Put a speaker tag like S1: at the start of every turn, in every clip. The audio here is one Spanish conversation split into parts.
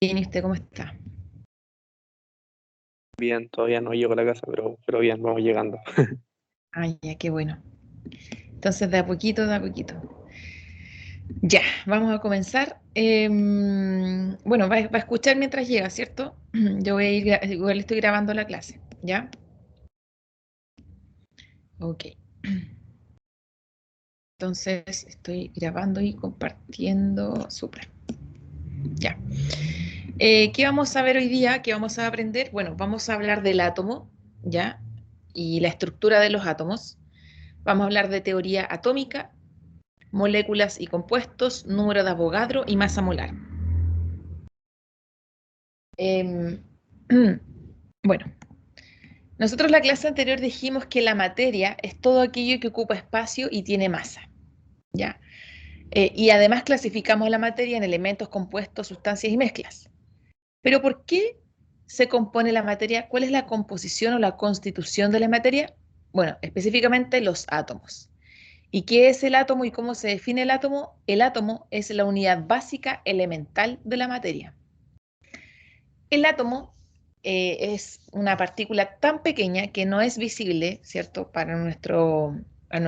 S1: Bien, ¿y usted cómo está?
S2: Bien, todavía no llego a la casa, pero bien, vamos llegando.
S1: Ay, ya, qué bueno. Entonces, de a poquito, de a poquito. Ya, vamos a comenzar. Bueno, va a escuchar mientras llega, ¿cierto? Yo voy a ir, igual estoy grabando la clase, ¿ya? Ok. Entonces, estoy grabando y compartiendo. Súper. Ya. ¿Qué vamos a ver hoy día? ¿Qué vamos a aprender? Bueno, vamos a hablar del átomo, ¿ya? Y la estructura de los átomos. Vamos a hablar de teoría atómica, moléculas y compuestos, número de Avogadro y masa molar. Eh, bueno, nosotros la clase anterior dijimos que la materia es todo aquello que ocupa espacio y tiene masa, ¿ya? Y además clasificamos la materia en elementos, compuestos, sustancias y mezclas. Pero ¿por qué se compone la materia? ¿Cuál es la composición o la constitución de la materia? Bueno, específicamente los átomos. ¿Y qué es el átomo y cómo se define el átomo? El átomo es la unidad básica elemental de la materia. El átomo es una partícula tan pequeña que no es visible, ¿cierto? Para a nuestra, a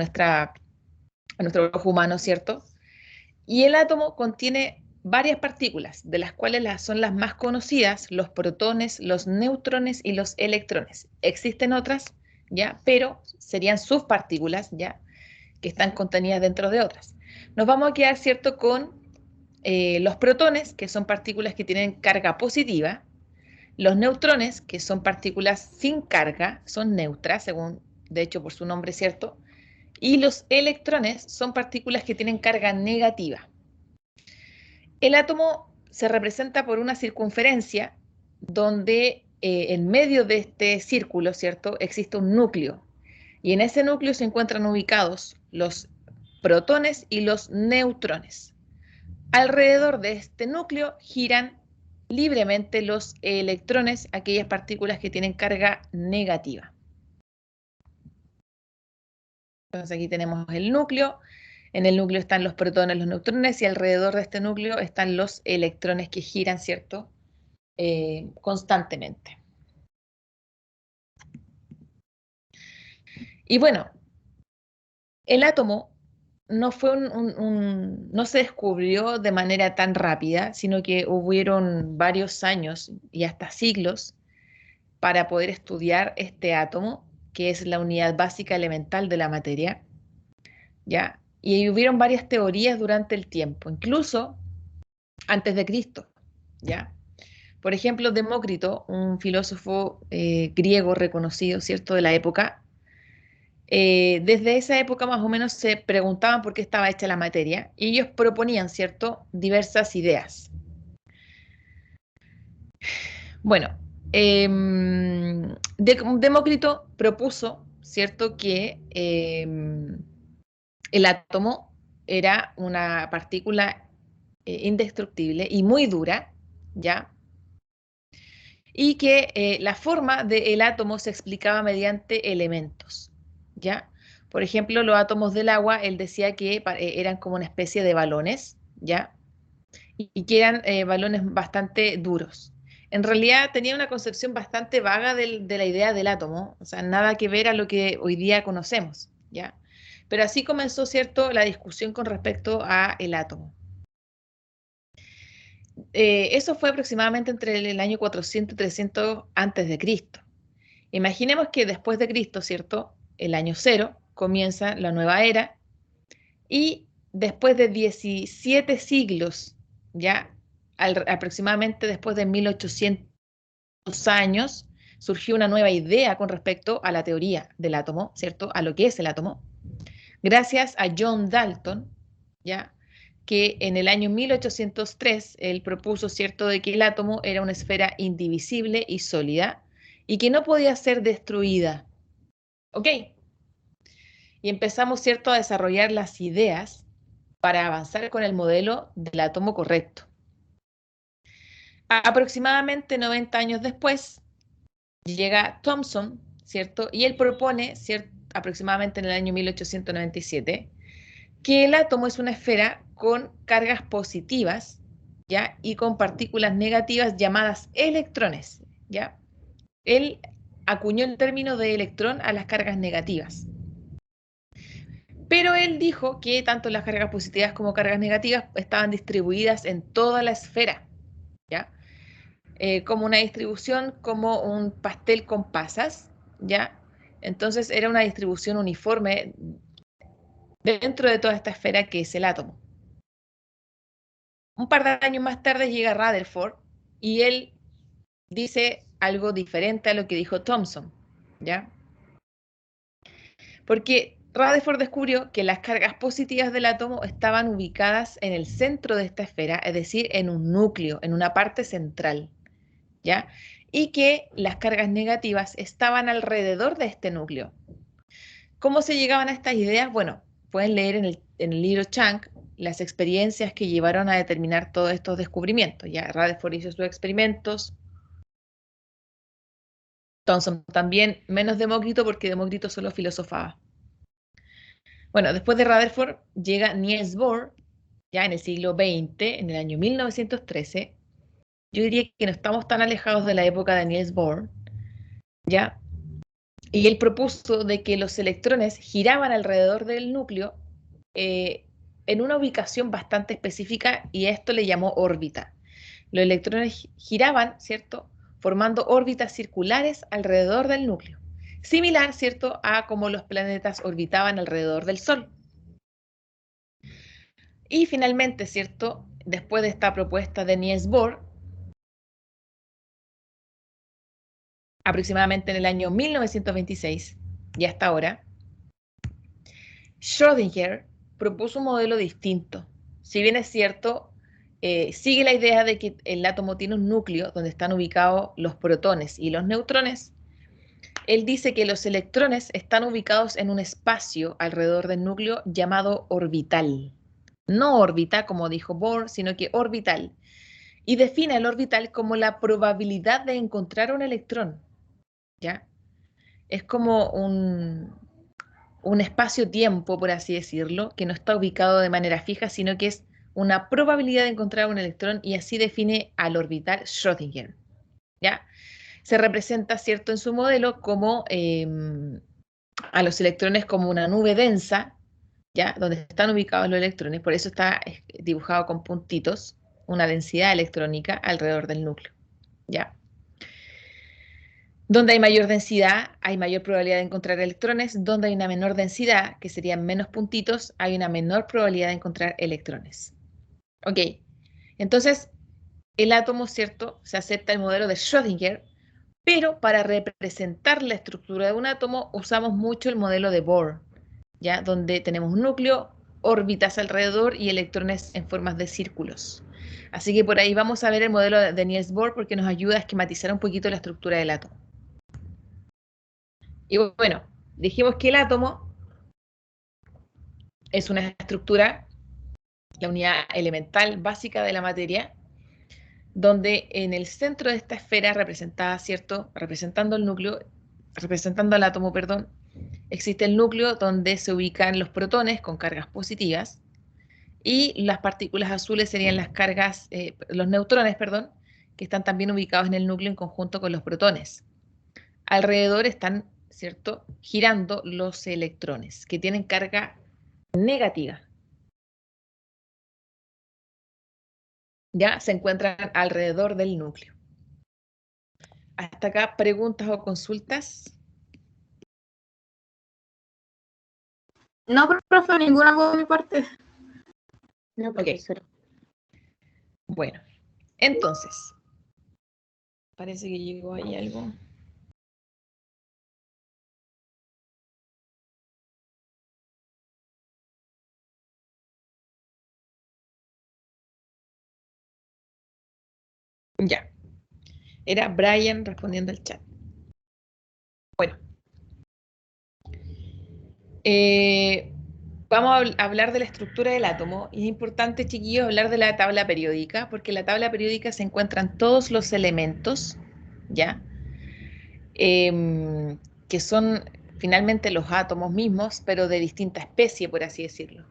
S1: nuestro ojo humano, ¿cierto? Y el átomo contiene varias partículas, de las cuales son las más conocidas, los protones, los neutrones y los electrones. Existen otras, ¿ya? Pero serían subpartículas, ¿ya? Que están contenidas dentro de otras. Nos vamos a quedar, ¿cierto?, con los protones, que son partículas que tienen carga positiva, los neutrones, que son partículas sin carga, son neutras, según, de hecho, por su nombre, ¿cierto? Y los electrones son partículas que tienen carga negativa. El átomo se representa por una circunferencia donde en medio de este círculo, ¿cierto?, existe un núcleo. Y en ese núcleo se encuentran ubicados los protones y los neutrones. Alrededor de este núcleo giran libremente los electrones, aquellas partículas que tienen carga negativa. Entonces aquí tenemos el núcleo, en el núcleo están los protones, los neutrones y alrededor de este núcleo están los electrones que giran, ¿cierto? Constantemente. Y bueno, el átomo no fue no se descubrió de manera tan rápida, sino que hubieron varios años y hasta siglos para poder estudiar este átomo, que es la unidad básica elemental de la materia, ¿ya? Y hubieron varias teorías durante el tiempo, incluso antes de Cristo, ¿ya? Por ejemplo, Demócrito, un filósofo griego reconocido, ¿cierto?, de la época, desde esa época más o menos se preguntaban por qué estaba hecha la materia y ellos proponían, ¿cierto?, diversas ideas. Bueno, Demócrito propuso, ¿cierto?, que el átomo era una partícula indestructible y muy dura, ¿ya? Y que la forma del átomo se explicaba mediante elementos, ¿ya? Por ejemplo, los átomos del agua, él decía que eran como una especie de balones, ¿ya? Y que eran balones bastante duros. En realidad tenía una concepción bastante vaga de la idea del átomo, o sea, nada que ver a lo que hoy día conocemos, ¿ya? Pero así comenzó, ¿cierto?, la discusión con respecto a el átomo. Eso fue aproximadamente entre el año 400 y 300 antes de Cristo. Imaginemos que después de Cristo, ¿cierto?, el año cero, comienza la nueva era y después de 17 siglos, ya aproximadamente después de 1800 años, surgió una nueva idea con respecto a la teoría del átomo, ¿cierto?, a lo que es el átomo, gracias a John Dalton, ¿ya?, que en el año 1803 él propuso, ¿cierto?, de que el átomo era una esfera indivisible y sólida y que no podía ser destruida. ¿Ok? Y empezamos, ¿cierto?, a desarrollar las ideas para avanzar con el modelo del átomo correcto. Aproximadamente 90 años después llega Thomson, ¿cierto? Y él propone, ¿cierto?, aproximadamente en el año 1897, que el átomo es una esfera con cargas positivas ¿ya? Y con partículas negativas llamadas electrones, ¿ya? Él acuñó el término de electrón a las cargas negativas. Pero él dijo que tanto las cargas positivas como cargas negativas estaban distribuidas en toda la esfera, ¿ya? Como una distribución, como un pastel con pasas, ¿ya? Entonces era una distribución uniforme dentro de toda esta esfera que es el átomo. Un par de años más tarde llega Rutherford y él dice algo diferente a lo que dijo Thomson, ¿ya? Porque Rutherford descubrió que las cargas positivas del átomo estaban ubicadas en el centro de esta esfera, es decir, en un núcleo, en una parte central, ¿ya? Y que las cargas negativas estaban alrededor de este núcleo. ¿Cómo se llegaban a estas ideas? Bueno, pueden leer en el libro Chang las experiencias que llevaron a determinar todos estos descubrimientos. Ya Rutherford hizo sus experimentos, Thomson también, menos Demócrito porque Demócrito solo filosofaba. Bueno, después de Rutherford llega Niels Bohr, ya en el siglo XX, en el año 1913. Yo diría que no estamos tan alejados de la época de Niels Bohr, ¿ya? Y él propuso de que los electrones giraban alrededor del núcleo eh, en una ubicación bastante específica y esto le llamó órbita. Los electrones giraban, ¿cierto? Formando órbitas circulares alrededor del núcleo. Similar, ¿cierto? A como los planetas orbitaban alrededor del Sol. Y finalmente, ¿cierto? Después de esta propuesta de Niels Bohr, aproximadamente en el año 1926 y hasta ahora, Schrödinger propuso un modelo distinto. Si bien es cierto, sigue la idea de que el átomo tiene un núcleo donde están ubicados los protones y los neutrones. Él dice que los electrones están ubicados en un espacio alrededor del núcleo llamado orbital. No órbita, como dijo Bohr, sino que orbital. Y define el orbital como la probabilidad de encontrar un electrón. ¿Ya? Es como un espacio-tiempo, por así decirlo, que no está ubicado de manera fija, sino que es una probabilidad de encontrar un electrón y así define al orbital Schrödinger. ¿Ya? Se representa, ¿cierto?, en su modelo como a los electrones como una nube densa, ¿ya? Donde están ubicados los electrones, por eso está dibujado con puntitos, una densidad electrónica alrededor del núcleo, ¿ya? Donde hay mayor densidad, hay mayor probabilidad de encontrar electrones. Donde hay una menor densidad, que serían menos puntitos, hay una menor probabilidad de encontrar electrones. Ok, entonces el átomo, ¿cierto? Se acepta el modelo de Schrödinger, pero para representar la estructura de un átomo usamos mucho el modelo de Bohr, ¿ya? Donde tenemos un núcleo, órbitas alrededor y electrones en formas de círculos. Así que por ahí vamos a ver el modelo de Niels Bohr porque nos ayuda a esquematizar un poquito la estructura del átomo. Y bueno, dijimos que el átomo es una estructura, la unidad elemental básica de la materia, donde en el centro de esta esfera representada, ¿cierto? Representando el núcleo, representando al átomo, perdón, existe el núcleo donde se ubican los protones con cargas positivas y las partículas azules serían las cargas, los neutrones, perdón, que están también ubicados en el núcleo en conjunto con los protones. Alrededor están, ¿cierto?, girando los electrones que tienen carga negativa. Ya se encuentran alrededor del núcleo. Hasta acá, preguntas o consultas.
S3: No, profe, ninguna por mi parte.
S4: No,
S1: Ok.
S4: profesora.
S1: Bueno, entonces, parece que llegó ahí algo. Ya. Era Brian respondiendo al chat. Bueno. Vamos a hablar de la estructura del átomo. Y es importante, chiquillos, hablar de la tabla periódica, porque en la tabla periódica se encuentran todos los elementos, ¿ya? Que son finalmente los átomos mismos, pero de distinta especie, por así decirlo.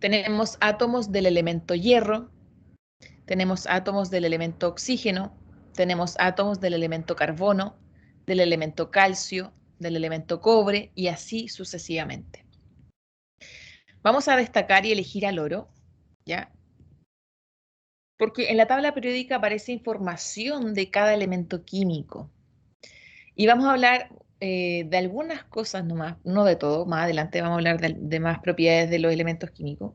S1: tenemos átomos del elemento hierro, tenemos átomos del elemento oxígeno, tenemos átomos del elemento carbono, del elemento calcio, del elemento cobre y así sucesivamente. Vamos a destacar y elegir al oro, ¿ya? Porque en la tabla periódica aparece información de cada elemento químico. Y vamos a hablar de algunas cosas nomás, no de todo, más adelante vamos a hablar de más propiedades de los elementos químicos.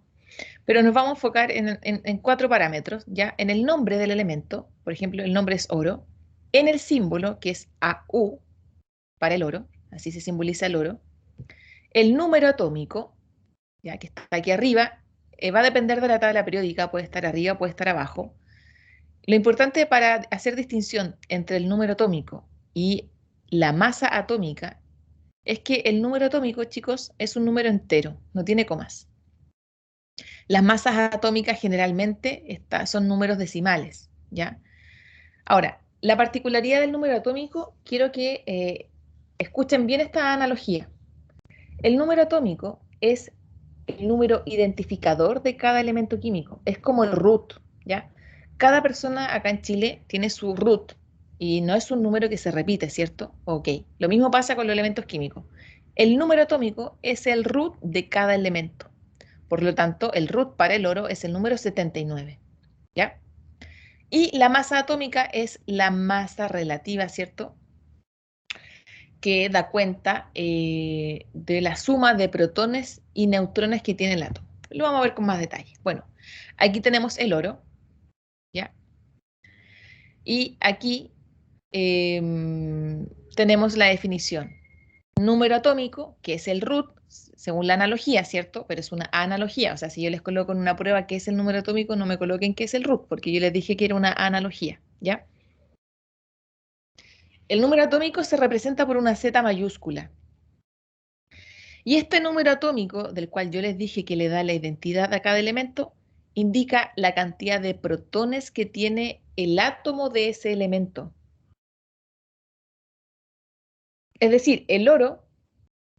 S1: Pero nos vamos a enfocar en 4 parámetros, ¿ya? En el nombre del elemento, por ejemplo, el nombre es oro, en el símbolo, que es AU, para el oro, así se simboliza el oro, el número atómico, ya que está aquí arriba, va a depender de la tabla periódica, puede estar arriba, puede estar abajo. Lo importante para hacer distinción entre el número atómico y la masa atómica es que el número atómico, chicos, es un número entero, no tiene comas. Las masas atómicas generalmente son números decimales, ¿ya? Ahora, la particularidad del número atómico, quiero que escuchen bien esta analogía. El número atómico es el número identificador de cada elemento químico, es como el root, ¿ya? Cada persona acá en Chile tiene su root y no es un número que se repite, ¿cierto? Ok, lo mismo pasa con los elementos químicos. El número atómico es el root de cada elemento. Por lo tanto, el root para el oro es el número 79, ¿ya? Y la masa atómica es la masa relativa, ¿cierto? Que da cuenta de la suma de protones y neutrones que tiene el átomo. Lo vamos a ver con más detalle. Bueno, aquí tenemos el oro, ¿ya? Y aquí tenemos la definición. Número atómico, que es el root, según la analogía, ¿cierto? Pero es una analogía, o sea, si yo les coloco en una prueba qué es el número atómico, no me coloquen qué es el root, porque yo les dije que era una analogía, ¿ya? El número atómico se representa por una Z mayúscula. Y este número atómico, del cual yo les dije que le da la identidad a cada elemento, indica la cantidad de protones que tiene el átomo de ese elemento. Es decir, el oro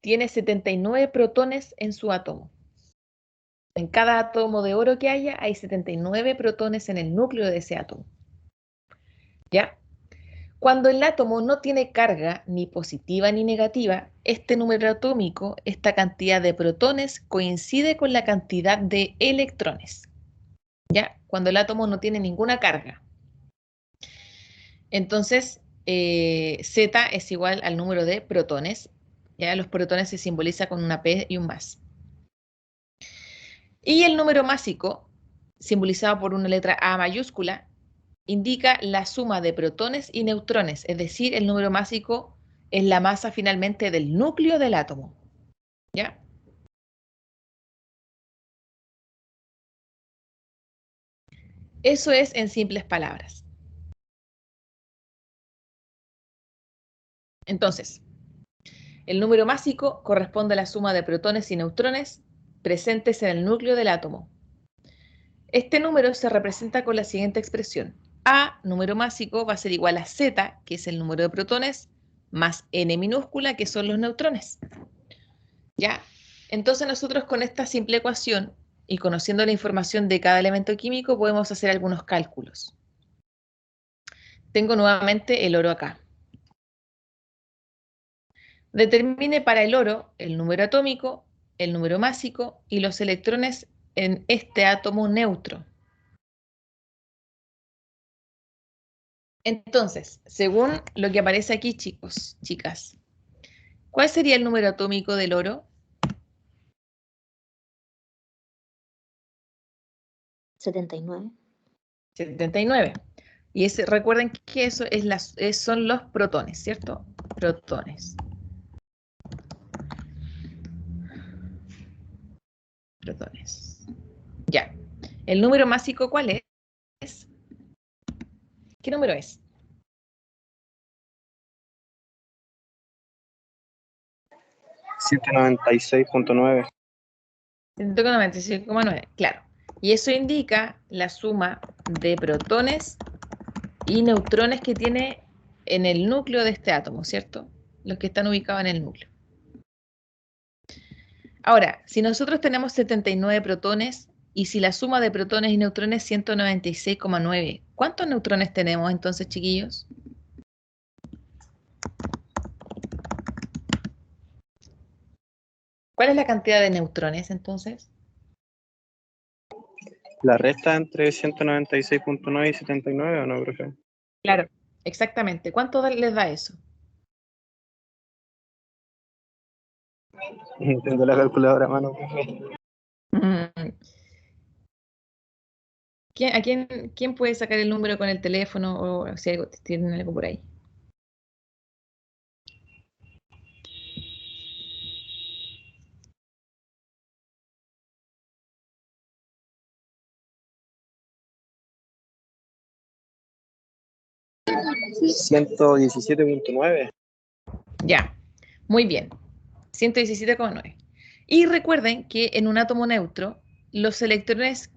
S1: tiene 79 protones en su átomo. En cada átomo de oro que haya, hay 79 protones en el núcleo de ese átomo. ¿Ya? Cuando el átomo no tiene carga ni positiva ni negativa, este número atómico, esta cantidad de protones, coincide con la cantidad de electrones. ¿Ya? Cuando el átomo no tiene ninguna carga. Entonces, Z es igual al número de protones. ¿Ya? Los protones se simboliza con una P y un más. Y el número másico, simbolizado por una letra A mayúscula, indica la suma de protones y neutrones, es decir, el número másico es la masa finalmente del núcleo del átomo. ¿Ya? Eso es en simples palabras. Entonces, el número másico corresponde a la suma de protones y neutrones presentes en el núcleo del átomo. Este número se representa con la siguiente expresión. A, número másico, va a ser igual a Z, que es el número de protones, más N minúscula, que son los neutrones. ¿Ya? Entonces nosotros con esta simple ecuación y conociendo la información de cada elemento químico podemos hacer algunos cálculos. Tengo nuevamente el oro acá. Determine para el oro el número atómico, el número másico y los electrones en este átomo neutro. Entonces, según lo que aparece aquí, chicos, chicas, ¿cuál sería el número atómico del oro?
S3: 79.
S1: 79. Y recuerden que eso son los protones, ¿cierto? Protones. Protones. Ya. ¿El número másico cuál es? ¿Qué número es?
S2: 196.9.
S1: 196,9, claro. Y eso indica la suma de protones y neutrones que tiene en el núcleo de este átomo, ¿cierto? Los que están ubicados en el núcleo. Ahora, si nosotros tenemos 79 protones y si la suma de protones y neutrones es 196,9, ¿cuántos neutrones tenemos entonces, chiquillos? ¿Cuál es la cantidad de neutrones entonces?
S2: ¿La resta entre 196.9 y 79 o no, profe?
S1: Claro, exactamente. ¿Cuánto les da eso?
S2: Tengo la calculadora a mano, profe.
S1: Mm. ¿Quién puede sacar el número con el teléfono o si tienen algo por ahí?
S2: Sí. 117.9.
S1: Ya, muy bien. 117,9. Y recuerden que en un átomo neutro, los electrones,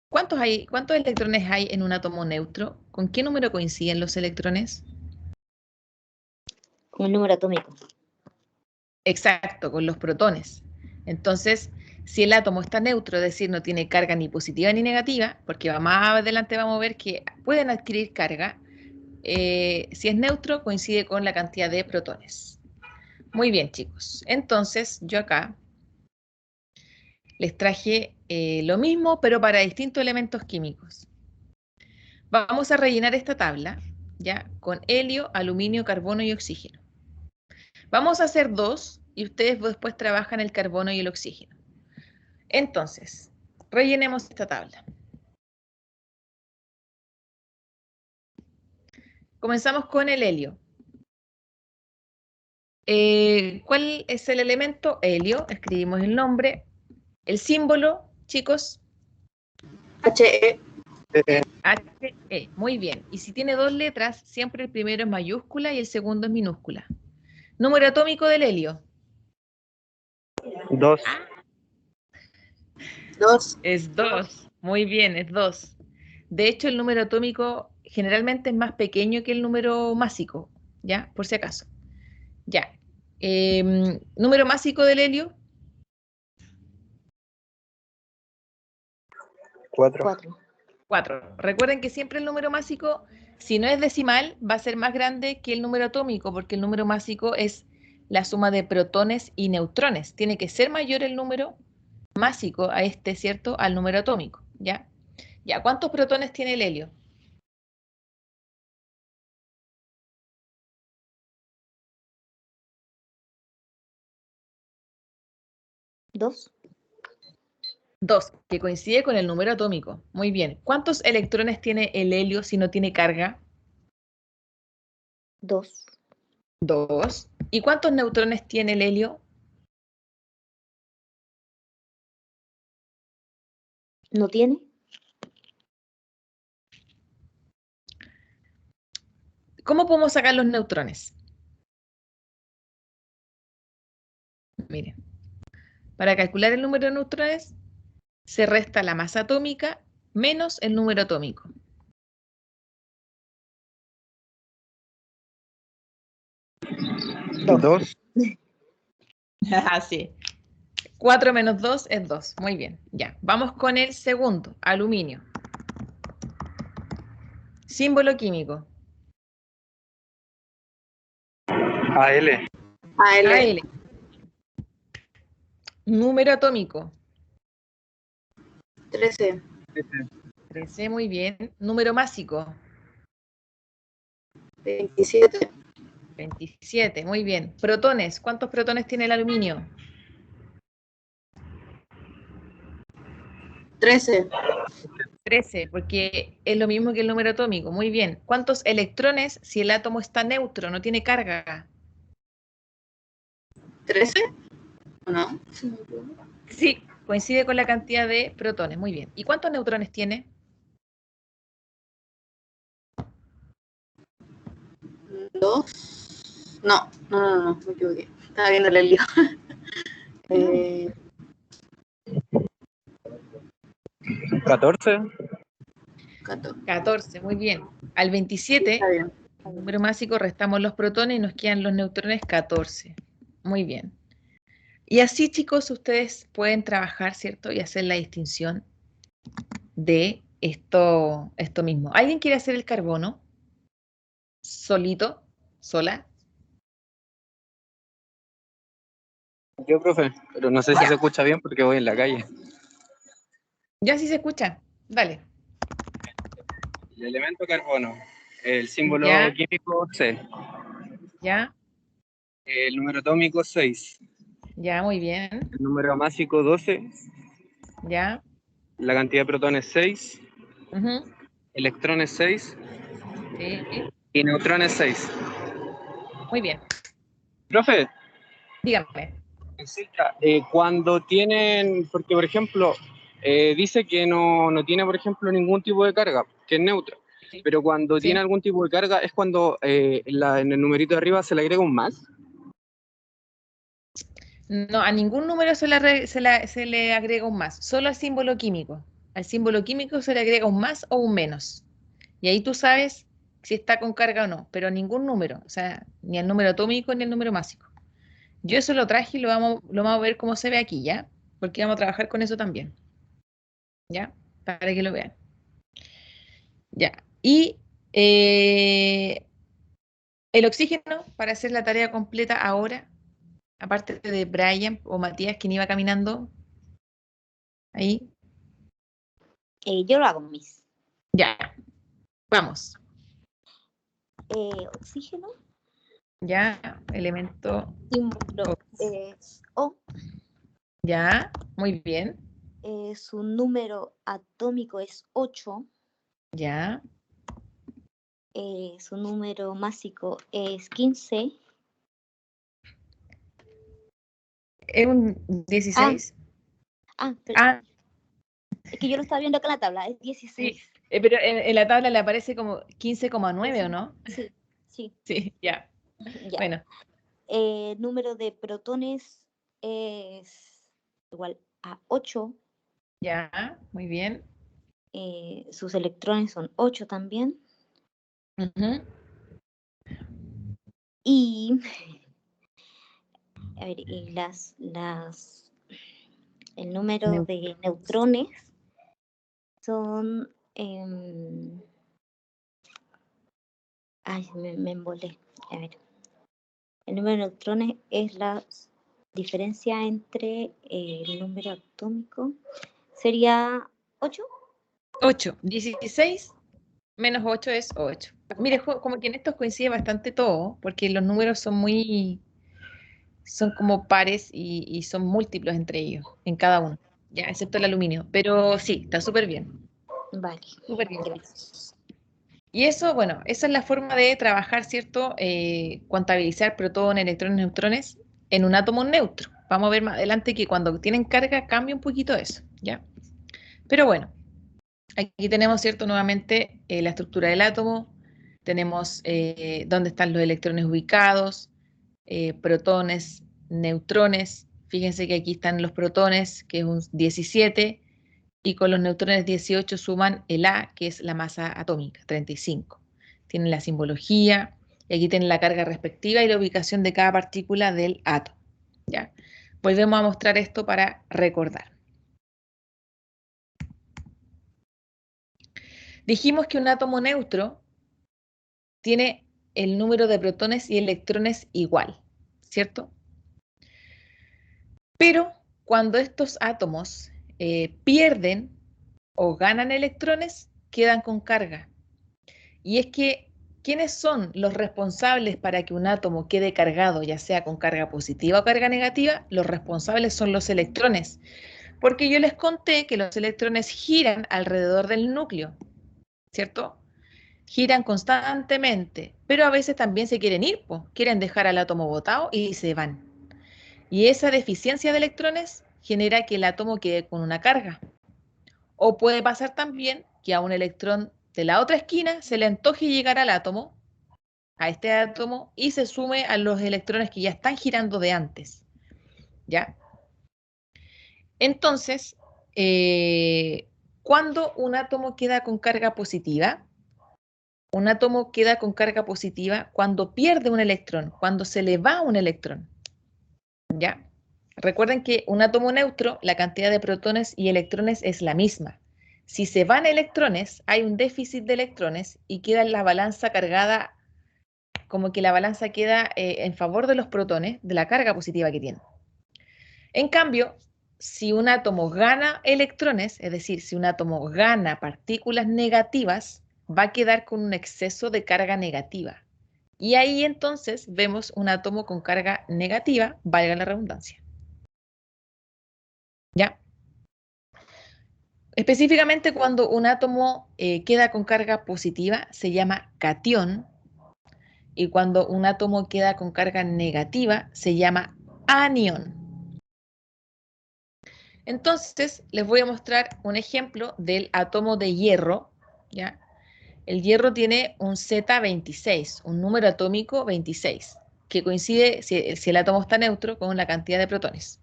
S1: ¿cuántos electrones hay en un átomo neutro? ¿Con qué número coinciden los electrones?
S4: Con el número atómico.
S1: Exacto, con los protones. Entonces, si el átomo está neutro, es decir, no tiene carga ni positiva ni negativa, porque más adelante vamos a ver que pueden adquirir carga, si es neutro, coincide con la cantidad de protones. Muy bien, chicos. Entonces, yo acá les traje lo mismo, pero para distintos elementos químicos. Vamos a rellenar esta tabla, ¿ya? Con helio, aluminio, carbono y oxígeno. Vamos a hacer dos y ustedes después trabajan el carbono y el oxígeno. Entonces, rellenemos esta tabla. Comenzamos con el helio. ¿Cuál es el elemento? Helio. Escribimos el nombre. El símbolo, chicos,
S3: HE.
S1: HE. Muy bien. Y si tiene dos letras, siempre el primero es mayúscula y el segundo es minúscula. Número atómico del helio.
S2: 2.
S3: 2.
S1: Es 2. Muy bien, es 2. De hecho, el número atómico generalmente es más pequeño que el número másico, ¿ya? Por si acaso. Ya. Número másico del helio.
S2: 4.
S4: 4.
S1: 4. Recuerden que siempre el número másico, si no es decimal, va a ser más grande que el número atómico, porque el número másico es la suma de protones y neutrones. Tiene que ser mayor el número másico a este, ¿cierto? Al número atómico, ¿ya? Ya, ¿cuántos protones tiene el helio?
S4: 2.
S1: 2, que coincide con el número atómico. Muy bien. ¿Cuántos electrones tiene el helio si no tiene carga?
S4: 2.
S1: 2. ¿Y cuántos neutrones tiene el helio?
S4: ¿No tiene?
S1: ¿Cómo podemos sacar los neutrones? Miren, para calcular el número de neutrones se resta la masa atómica menos el número atómico.
S2: 2.
S1: Así. 4 menos 2 es 2. Muy bien. Ya. Vamos con el segundo, aluminio. Símbolo químico.
S2: AL.
S3: AL.
S1: Al. Número atómico.
S3: 13.
S1: 13, muy bien. Número másico.
S3: 27.
S1: 27, muy bien. Protones. ¿Cuántos protones tiene el aluminio?
S3: 13.
S1: 13, porque es lo mismo que el número atómico. Muy bien. ¿Cuántos electrones si el átomo está neutro, no tiene carga?
S3: 13. ¿O no?
S1: Sí, coincide con la cantidad de protones. Muy bien. ¿Y cuántos neutrones tiene?
S3: 2. No, me equivoqué. Estaba viendo el lío.
S2: 14.
S3: 14.
S1: 14, muy bien. Al 27,
S3: Está bien.
S1: el número másico, restamos los protones y nos quedan los neutrones 14. Muy bien. Y así, chicos, ustedes pueden trabajar, ¿cierto? Y hacer la distinción de esto mismo. ¿Alguien quiere hacer el carbono? ¿Solito? ¿Sola?
S2: Yo, profe, pero no sé si
S1: Ya.
S2: se escucha bien porque voy en la calle.
S1: ¿Ya sí se escucha? Dale.
S2: El elemento carbono, el símbolo
S1: ¿Ya?
S2: químico C,
S1: ¿Ya?
S2: el número atómico 6,
S1: ¿Ya? Muy bien.
S2: el número másico 12,
S1: ¿Ya?
S2: la cantidad de protones 6,
S1: Ujú.
S2: electrones 6
S1: Sí.
S2: y neutrones 6.
S1: Muy bien.
S2: Profe,
S1: Dígame.
S2: consulta, cuando tienen, porque por ejemplo, dice que no tiene, por ejemplo, ningún tipo de carga, que es neutra,
S1: Sí.
S2: pero cuando tiene
S1: Sí.
S2: algún tipo de carga es cuando en el numerito de arriba se le agrega un más.
S1: No, a ningún número se le agrega un más, solo al símbolo químico. Al símbolo químico se le agrega un más o un menos. Y ahí tú sabes si está con carga o no, pero a ningún número, o sea, ni al número atómico ni al número másico. Yo eso lo traje y lo vamos a ver cómo se ve aquí, ¿ya? Porque vamos a trabajar con eso también, ¿ya? Para que lo vean. Ya. Y el oxígeno, para hacer la tarea completa ahora, aparte de Brian o Matías, quien iba caminando ahí,
S4: Yo lo hago, Miss.
S1: ya, vamos.
S4: Oxígeno,
S1: Ya, elemento,
S4: símbolo es O,
S1: ya, muy bien,
S4: su número atómico es 8,
S1: ya,
S4: su número másico es 15.
S1: es un 16.
S4: Pero
S1: Ah,
S4: es que yo lo estaba viendo acá en la tabla, es
S1: sí,
S4: 16.
S1: pero en la tabla le aparece como 15,9, ¿o no?
S4: Sí, sí,
S1: Sí, ya,
S4: ya.
S1: bueno,
S4: Número de protones es igual a 8.
S1: ya, muy bien.
S4: Sus electrones son 8 también.
S1: Ujú.
S4: Y, a ver, el número
S1: Neu-
S4: de neutrones son... ay, me embolé. A ver, el número de neutrones es la diferencia entre el número atómico. Sería 8.
S1: 8, 16 menos 8 es 8. Mire, como que en estos coincide bastante todo, porque los números son como pares y son múltiplos entre ellos, en cada uno, ya, excepto el aluminio. Pero sí, está
S4: Vale,
S1: súper bien, chicos.
S4: gracias.
S1: Y eso, bueno, esa es la forma de trabajar, ¿cierto? Cuantabilizar protones, electrones, neutrones en un átomo neutro. Vamos a ver más adelante que cuando tienen carga cambia un poquito eso, ¿ya? Pero bueno, aquí tenemos, ¿cierto? Nuevamente la estructura del átomo, tenemos dónde están los electrones ubicados, protones, neutrones. Fíjense que aquí están los protones, que es un 17, y con los neutrones 18 suman el A, que es la masa atómica, 35. Tienen la simbología, y aquí tienen la carga respectiva y la ubicación de cada partícula del átomo. ¿Ya? Volvemos a mostrar esto para recordar. Dijimos que un átomo neutro tiene el número de protones y electrones igual, ¿cierto? Pero cuando estos átomos pierden o ganan electrones, quedan con carga. Y es que, ¿quiénes son los responsables para que un átomo quede cargado, ya sea con carga positiva o carga negativa? Los responsables son los electrones, porque yo les conté que los electrones giran alrededor del núcleo, ¿cierto? Giran constantemente, pero a veces también se quieren ir, pues, quieren dejar al átomo botado y se van. Y esa deficiencia de electrones genera que el átomo quede con una carga. O puede pasar también que a un electrón de la otra esquina se le antoje llegar al átomo, a este átomo, y se sume a los electrones que ya están girando de antes. ¿Ya? Entonces, cuando un átomo queda con carga positiva, un átomo queda con carga positiva cuando pierde un electrón, cuando se le va un electrón. ¿Ya? Recuerden que un átomo neutro, la cantidad de protones y electrones es la misma. Si se van electrones, hay un déficit de electrones y queda la balanza cargada, como que la balanza queda en favor de los protones, de la carga positiva que tienen. En cambio, si un átomo gana electrones, es decir, si un átomo gana partículas negativas, va a quedar con un exceso de carga negativa. Y ahí entonces vemos un átomo con carga negativa, valga la redundancia. ¿Ya? Específicamente cuando un átomo queda con carga positiva se llama catión y cuando un átomo queda con carga negativa se llama anión. Entonces les voy a mostrar un ejemplo del átomo de hierro, ¿ya? El hierro tiene un Z26, un número atómico 26, que coincide, si el átomo está neutro, con la cantidad de protones.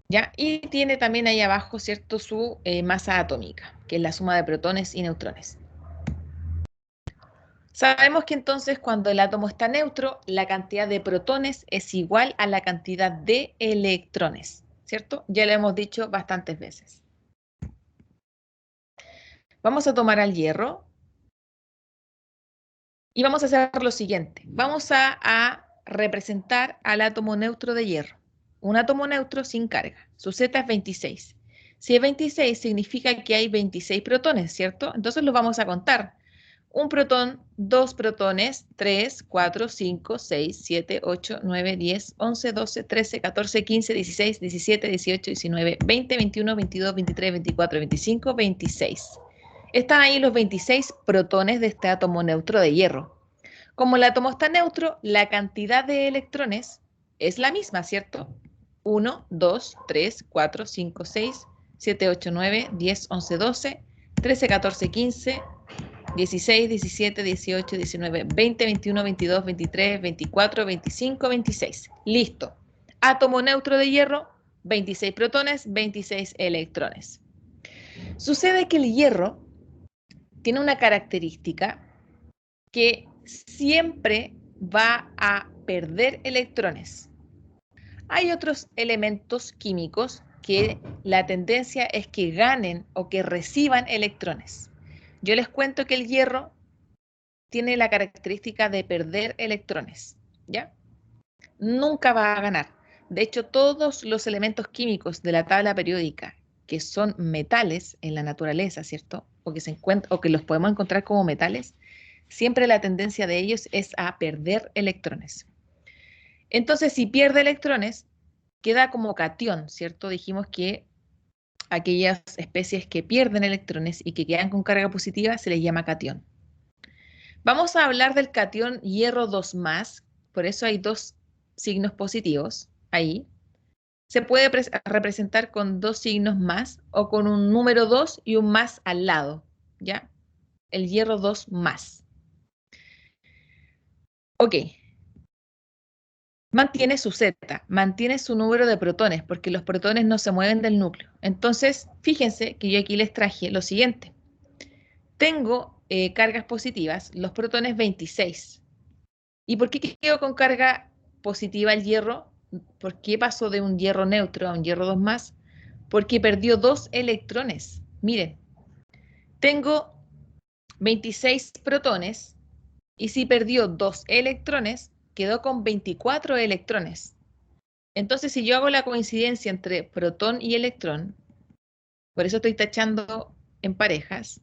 S1: ¿Ya? Y tiene también ahí abajo, ¿cierto?, su masa atómica, que es la suma de protones y neutrones. Sabemos que entonces cuando el átomo está neutro, la cantidad de protones es igual a la cantidad de electrones, ¿cierto? Ya lo hemos dicho bastantes veces. Vamos a tomar al hierro y vamos a hacer lo siguiente. Vamos a representar al átomo neutro de hierro. Un átomo neutro sin carga. Su Z es 26. Si es 26 significa que hay 26 protones, ¿cierto? Entonces los vamos a contar. Un protón, dos protones, 3, 4, 5, 6, 7, 8, 9, 10, 11, 12, 13, 14, 15, 16, 17, 18, 19, 20, 21, 22, 23, 24, 25, 26. Están ahí los 26 protones de este átomo neutro de hierro. Como el átomo está neutro, la cantidad de electrones es la misma, ¿cierto? 1, 2, 3, 4, 5, 6, 7, 8, 9, 10, 11, 12, 13, 14, 15, 16, 17, 18, 19, 20, 21, 22, 23, 24, 25, 26. Listo. Átomo neutro de hierro, 26 protones, 26 electrones. Sucede que el hierro tiene una característica que siempre va a perder electrones. Hay otros elementos químicos que la tendencia es que ganen o que reciban electrones. Yo les cuento que el hierro tiene la característica de perder electrones, ¿ya? Nunca va a ganar. De hecho, todos los elementos químicos de la tabla periódica que son metales en la naturaleza, ¿cierto? O que los podemos encontrar como metales, siempre la tendencia de ellos es a perder electrones. Entonces, si pierde electrones, queda como catión, ¿cierto? Dijimos que aquellas especies que pierden electrones y que quedan con carga positiva se les llama catión. Vamos a hablar del catión hierro 2+, por eso hay dos signos positivos ahí. Se puede representar con dos signos más o con un número 2 y un más al lado, ¿ya? El hierro 2+. Ok. Mantiene su Z, mantiene su número de protones, porque los protones no se mueven del núcleo. Entonces, fíjense que yo aquí les traje lo siguiente. Tengo cargas positivas, los protones 26. ¿Y por qué quedo con carga positiva el hierro? ¿Por qué pasó de un hierro neutro a un hierro 2+? Porque perdió 2 electrones. Miren, tengo 26 protones y si perdió 2 electrones, quedó con 24 electrones. Entonces, si yo hago la coincidencia entre protón y electrón, por eso estoy tachando en parejas,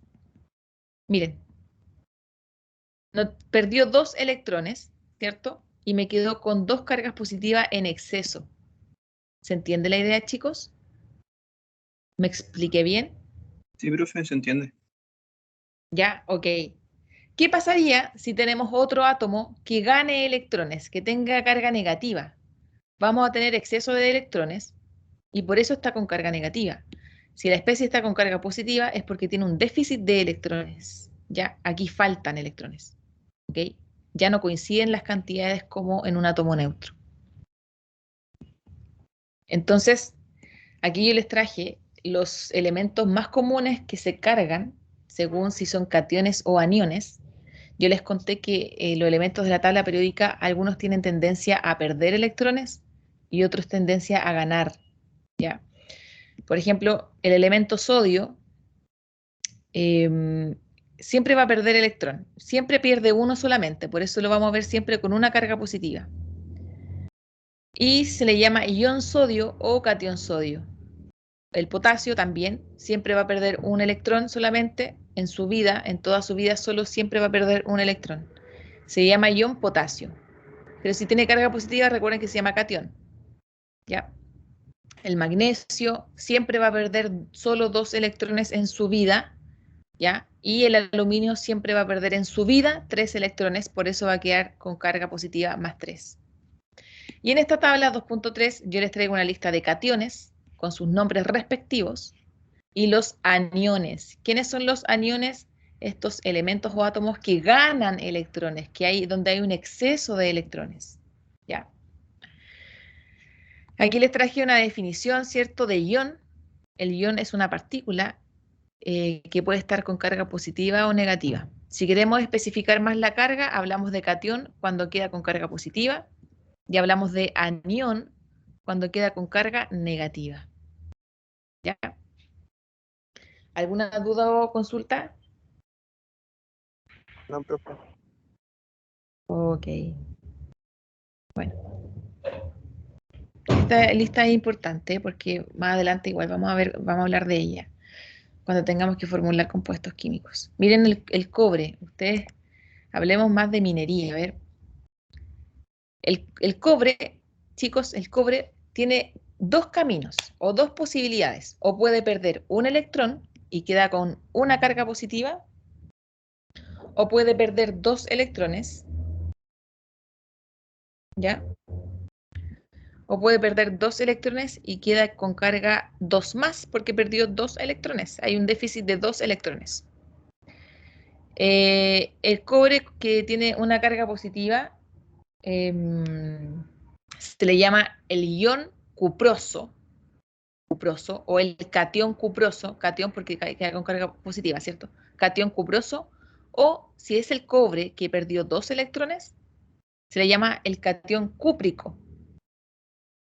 S1: miren, perdió 2 electrones, ¿cierto? Y me quedo con 2 cargas positivas en exceso. ¿Se entiende la idea, chicos? ¿Me expliqué bien?
S5: Sí, profe, se entiende.
S1: Ya, ok. ¿Qué pasaría si tenemos otro átomo que gane electrones, que tenga carga negativa? Vamos a tener exceso de electrones y por eso está con carga negativa. Si la especie está con carga positiva es porque tiene un déficit de electrones. Ya, aquí faltan electrones. ¿Ok? Ya no coinciden las cantidades como en un átomo neutro. Entonces, aquí yo les traje los elementos más comunes que se cargan según si son cationes o aniones. Yo les conté que los elementos de la tabla periódica, algunos tienen tendencia a perder electrones, y otro es tendencia a ganar, ¿ya? Por ejemplo, el elemento sodio siempre va a perder electrón, siempre pierde uno solamente, por eso lo vamos a ver siempre con una carga positiva. Y se le llama ion sodio o cation sodio. El potasio también siempre va a perder un electrón solamente en su vida, en toda su vida solo siempre va a perder un electrón. Se llama ion potasio. Pero si tiene carga positiva, recuerden que se llama cation. ¿Ya? El magnesio siempre va a perder solo 2 electrones en su vida, ¿ya? Y el aluminio siempre va a perder en su vida 3 electrones, por eso va a quedar con carga positiva más 3. Y en esta tabla 2.3 yo les traigo una lista de cationes con sus nombres respectivos y los aniones. ¿Quiénes son los aniones? Estos elementos o átomos que ganan electrones, donde hay un exceso de electrones. ¿Ya? Aquí les traje una definición, ¿cierto?, de ion. El ion es una partícula que puede estar con carga positiva o negativa. Si queremos especificar más la carga, hablamos de cation cuando queda con carga positiva y hablamos de anión cuando queda con carga negativa. ¿Ya? ¿Alguna duda o consulta?
S2: No, profe.
S1: Ok. Bueno. Esta lista es importante porque más adelante igual vamos a hablar de ella cuando tengamos que formular compuestos químicos. Miren el cobre. Ustedes, hablemos más de minería. A ver. El cobre, chicos, el cobre tiene dos caminos o dos posibilidades. O puede perder un electrón y queda con una carga positiva, o puede perder 2 electrones, ¿ya? O puede perder 2 electrones y queda con carga 2 más porque perdió 2 electrones. Hay un déficit de 2 electrones. El cobre que tiene una carga positiva se le llama el ion cuproso o el catión cuproso, catión porque queda con carga positiva, ¿cierto? Catión cuproso, o si es el cobre que perdió 2 electrones, se le llama el catión cúprico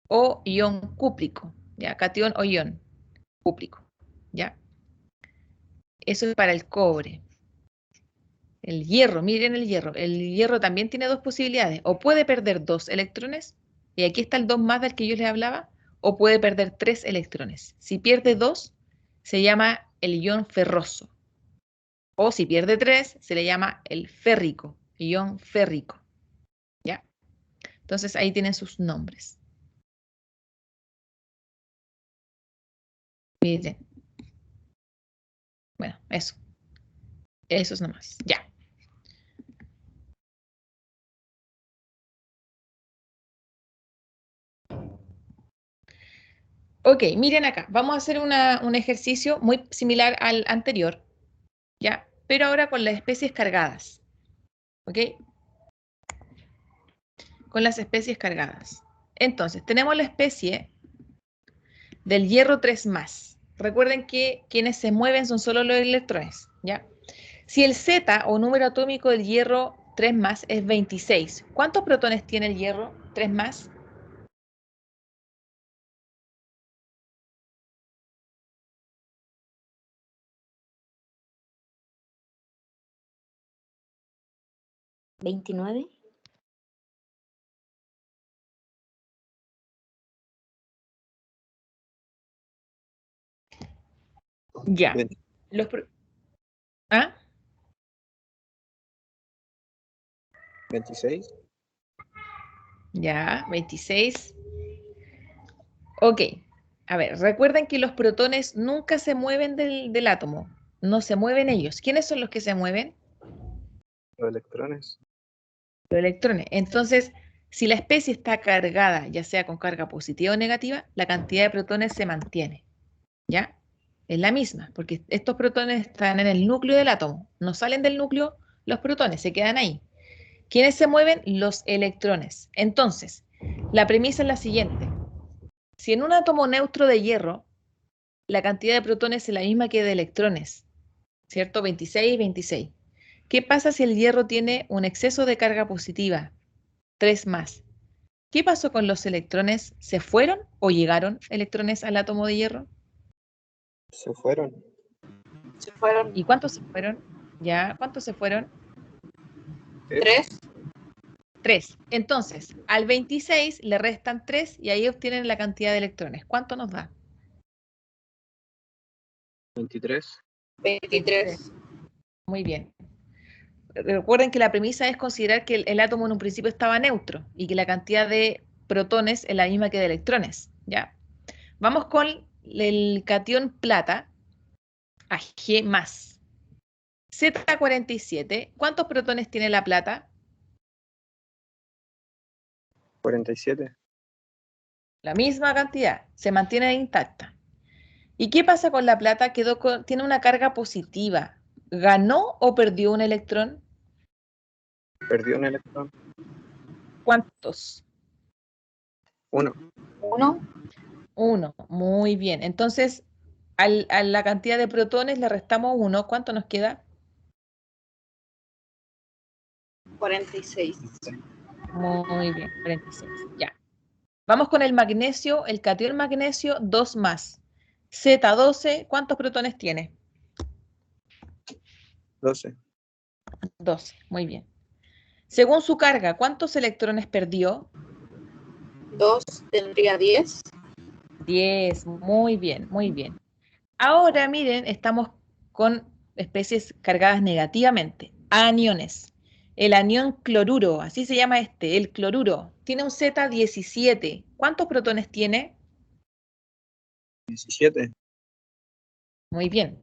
S1: o ion cúprico, ¿ya? Catión o ion cúprico, ¿ya? Eso es para el cobre. El hierro, miren el hierro también tiene dos posibilidades, o puede perder 2 electrones, y aquí está el 2 más del que yo les hablaba, o puede perder 3 electrones. Si pierde 2, se llama el ion ferroso, o si pierde 3, se le llama el férrico, ion férrico, ¿ya? Entonces ahí tienen sus nombres. Miren. Bueno, eso es nomás, ya. Ok, miren acá, vamos a hacer un ejercicio muy similar al anterior, ¿ya? Pero ahora con las especies cargadas, ¿ok? Con las especies cargadas. Entonces, tenemos la especie del hierro 3+. Recuerden que quienes se mueven son solo los electrones, ¿ya? Si el Z o número atómico del hierro 3+ es 26, ¿cuántos protones tiene el hierro 3+?
S4: ¿29?
S1: Ya.
S5: Bien.
S1: ¿Ah?
S5: 26.
S1: Ya, 26. Ok. A ver, recuerden que los protones nunca se mueven del átomo. No se mueven ellos. ¿Quiénes son los que se mueven?
S5: Los electrones.
S1: Los electrones. Entonces, si la especie está cargada, ya sea con carga positiva o negativa, la cantidad de protones se mantiene. ¿Ya? Es la misma, porque estos protones están en el núcleo del átomo. No salen del núcleo los protones, se quedan ahí. ¿Quiénes se mueven? Los electrones. Entonces, la premisa es la siguiente. Si en un átomo neutro de hierro, la cantidad de protones es la misma que de electrones, ¿cierto? 26 y 26. ¿Qué pasa si el hierro tiene un exceso de carga positiva? 3+. ¿Qué pasó con los electrones? ¿Se fueron o llegaron electrones al átomo de hierro?
S5: Se fueron.
S3: Se fueron
S1: ¿Y cuántos se fueron? ¿Ya? ¿Cuántos se fueron?
S3: 3.
S1: 3. Entonces, al 26 le restan 3 y ahí obtienen la cantidad de electrones. ¿Cuánto nos da?
S5: 23.
S3: 23.
S1: Muy bien. Recuerden que la premisa es considerar que el átomo en un principio estaba neutro y que la cantidad de protones es la misma que de electrones. ¿Ya? Vamos con el catión plata, Ag más. Z47, ¿cuántos protones tiene la plata?
S5: 47.
S1: La misma cantidad, se mantiene intacta. ¿Y qué pasa con la plata? Tiene una carga positiva. ¿Ganó o perdió un electrón?
S5: Perdió un electrón.
S1: ¿Cuántos?
S5: 1.
S3: 1.
S1: 1. Muy bien. Entonces, a la cantidad de protones le restamos 1. ¿Cuánto nos queda?
S3: 46.
S1: Muy bien, 46. Ya. Vamos con el magnesio, el catión magnesio, 2 más. Z12, ¿cuántos protones tiene?
S5: 12.
S1: 12. Muy bien. Según su carga, ¿cuántos electrones perdió?
S3: 2 tendría 10.
S1: 10. Muy bien, muy bien. Ahora, miren, estamos con especies cargadas negativamente. Aniones. El anión cloruro, así se llama este, el cloruro. Tiene un Z17. ¿Cuántos protones tiene?
S5: 17.
S1: Muy bien.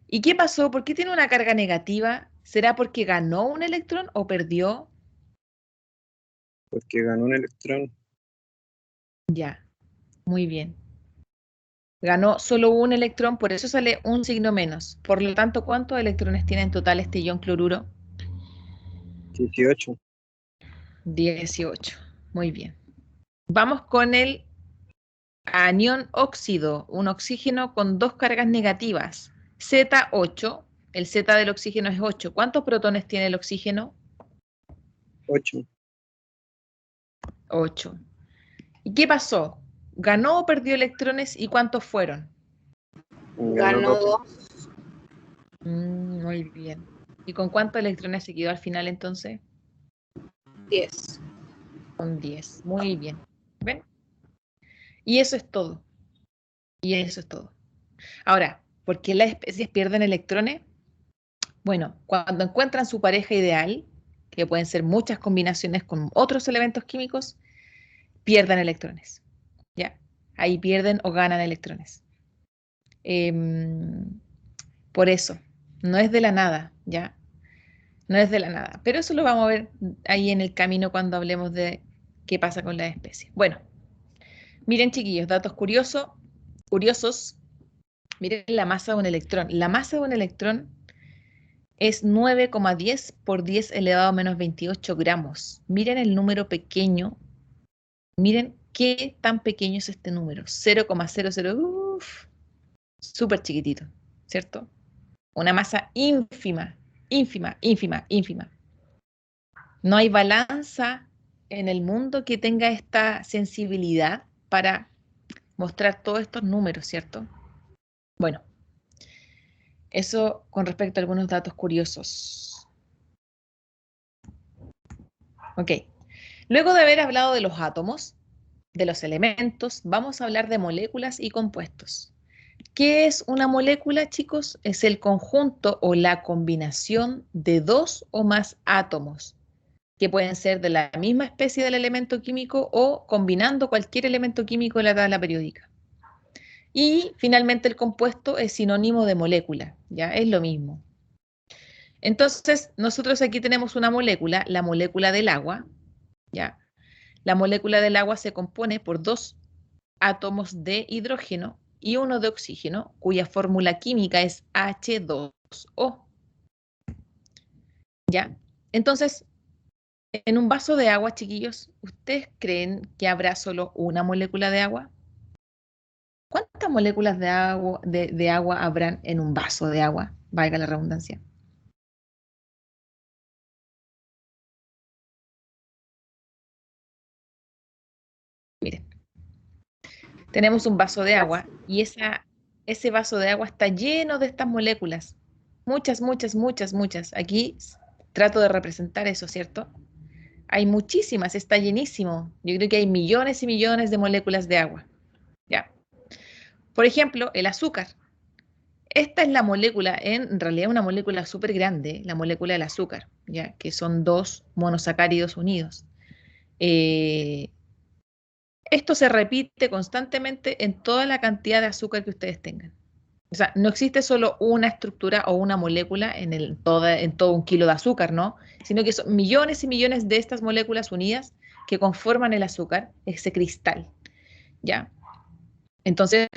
S1: ¿Y qué pasó? ¿Por qué tiene una carga negativa? ¿Será porque ganó un electrón o perdió?
S5: Porque ganó un electrón.
S1: Ya, muy bien. Ganó solo un electrón, por eso sale un signo menos. Por lo tanto, ¿cuántos electrones tiene en total este ion cloruro?
S5: 18.
S1: 18. Muy bien. Vamos con el anión óxido, un oxígeno con dos cargas negativas. Z8, el Z del oxígeno es 8. ¿Cuántos protones tiene el oxígeno?
S5: 8.
S1: 8. ¿Y qué pasó? ¿Ganó o perdió electrones y cuántos fueron?
S5: Ganó
S3: Ganó
S5: 2.
S3: 2.
S1: Muy bien. ¿Y con cuántos electrones se quedó al final entonces?
S3: 10.
S1: Con 10. Muy bien. ¿Ven? Y eso es todo. Y eso es todo. Ahora, ¿por qué las especies pierden electrones? Bueno, cuando encuentran su pareja ideal, que pueden ser muchas combinaciones con otros elementos químicos, pierden electrones. ¿Ya? Ahí pierden o ganan electrones. Por eso, no es de la nada, ¿ya? No es de la nada. Pero eso lo vamos a ver ahí en el camino cuando hablemos de qué pasa con las especies. Bueno, miren chiquillos, datos curiosos. Miren la masa de un electrón. La masa de un electrón es 9,10 por 10 elevado a menos 28 gramos. Miren el número pequeño. Miren qué tan pequeño es este número. 0,00. Uff, súper chiquitito, ¿cierto? Una masa ínfima, ínfima, ínfima, ínfima. No hay balanza en el mundo que tenga esta sensibilidad para mostrar todos estos números, ¿cierto? Bueno, eso con respecto a algunos datos curiosos. Ok. Luego de haber hablado de los átomos, de los elementos, vamos a hablar de moléculas y compuestos. ¿Qué es una molécula, chicos? Es el conjunto o la combinación de dos o más átomos, que pueden ser de la misma especie del elemento químico o combinando cualquier elemento químico de la tabla periódica. Y finalmente el compuesto es sinónimo de molécula, ¿ya? Es lo mismo. Entonces, nosotros aquí tenemos una molécula, la molécula del agua, ¿ya? La molécula del agua se compone por dos átomos de hidrógeno y uno de oxígeno, cuya fórmula química es H2O, ¿ya? Entonces, en un vaso de agua, chiquillos, ¿ustedes creen que habrá solo una molécula de agua? ¿Cuántas moléculas de agua habrán en un vaso de agua? Valga la redundancia. tenemos un vaso de agua y ese vaso de agua está lleno de estas moléculas. Muchas, muchas, muchas, muchas. Aquí trato de representar eso, ¿cierto? Hay muchísimas, está llenísimo. Yo creo que hay millones y millones de moléculas de agua. ¿Ya? Por ejemplo, el azúcar. Esta es la molécula, en realidad una molécula súper grande, la molécula del azúcar, ¿ya? Que son 2 monosacáridos unidos. Esto se repite constantemente en toda la cantidad de azúcar que ustedes tengan. O sea, no existe solo una estructura o una molécula en todo un kilo de azúcar, ¿no? Sino que son millones y millones de estas moléculas unidas que conforman el azúcar, ese cristal, ¿ya? Entonces,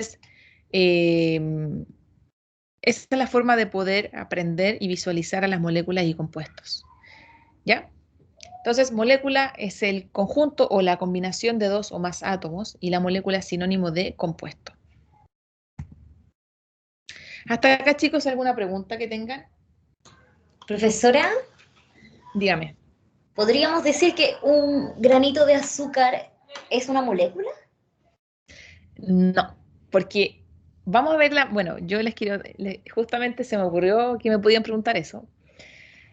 S1: esa es la forma de poder aprender y visualizar a las moléculas y compuestos, ¿ya? Entonces, molécula es el conjunto o la combinación de 2 o más átomos y la molécula es sinónimo de compuesto. Hasta acá, chicos, ¿alguna pregunta que tengan?
S6: Profesora,
S1: Dígame.
S6: ¿podríamos decir que un granito de azúcar es una molécula?
S1: No, porque vamos a verla, bueno, yo les quiero, justamente se me ocurrió que me podían preguntar eso.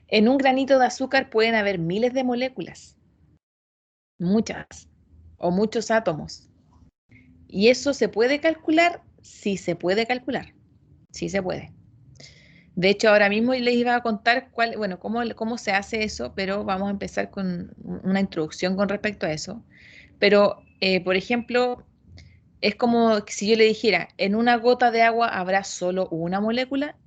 S1: En un granito de azúcar pueden haber miles de moléculas, muchas, o muchos átomos. ¿Y eso se puede calcular? Sí se puede calcular, sí se puede. De hecho, ahora mismo les iba a contar cómo se hace eso, pero vamos a empezar con una introducción con respecto a eso. Pero, por ejemplo, es como si yo le dijera, ¿en una gota de agua habrá solo una molécula?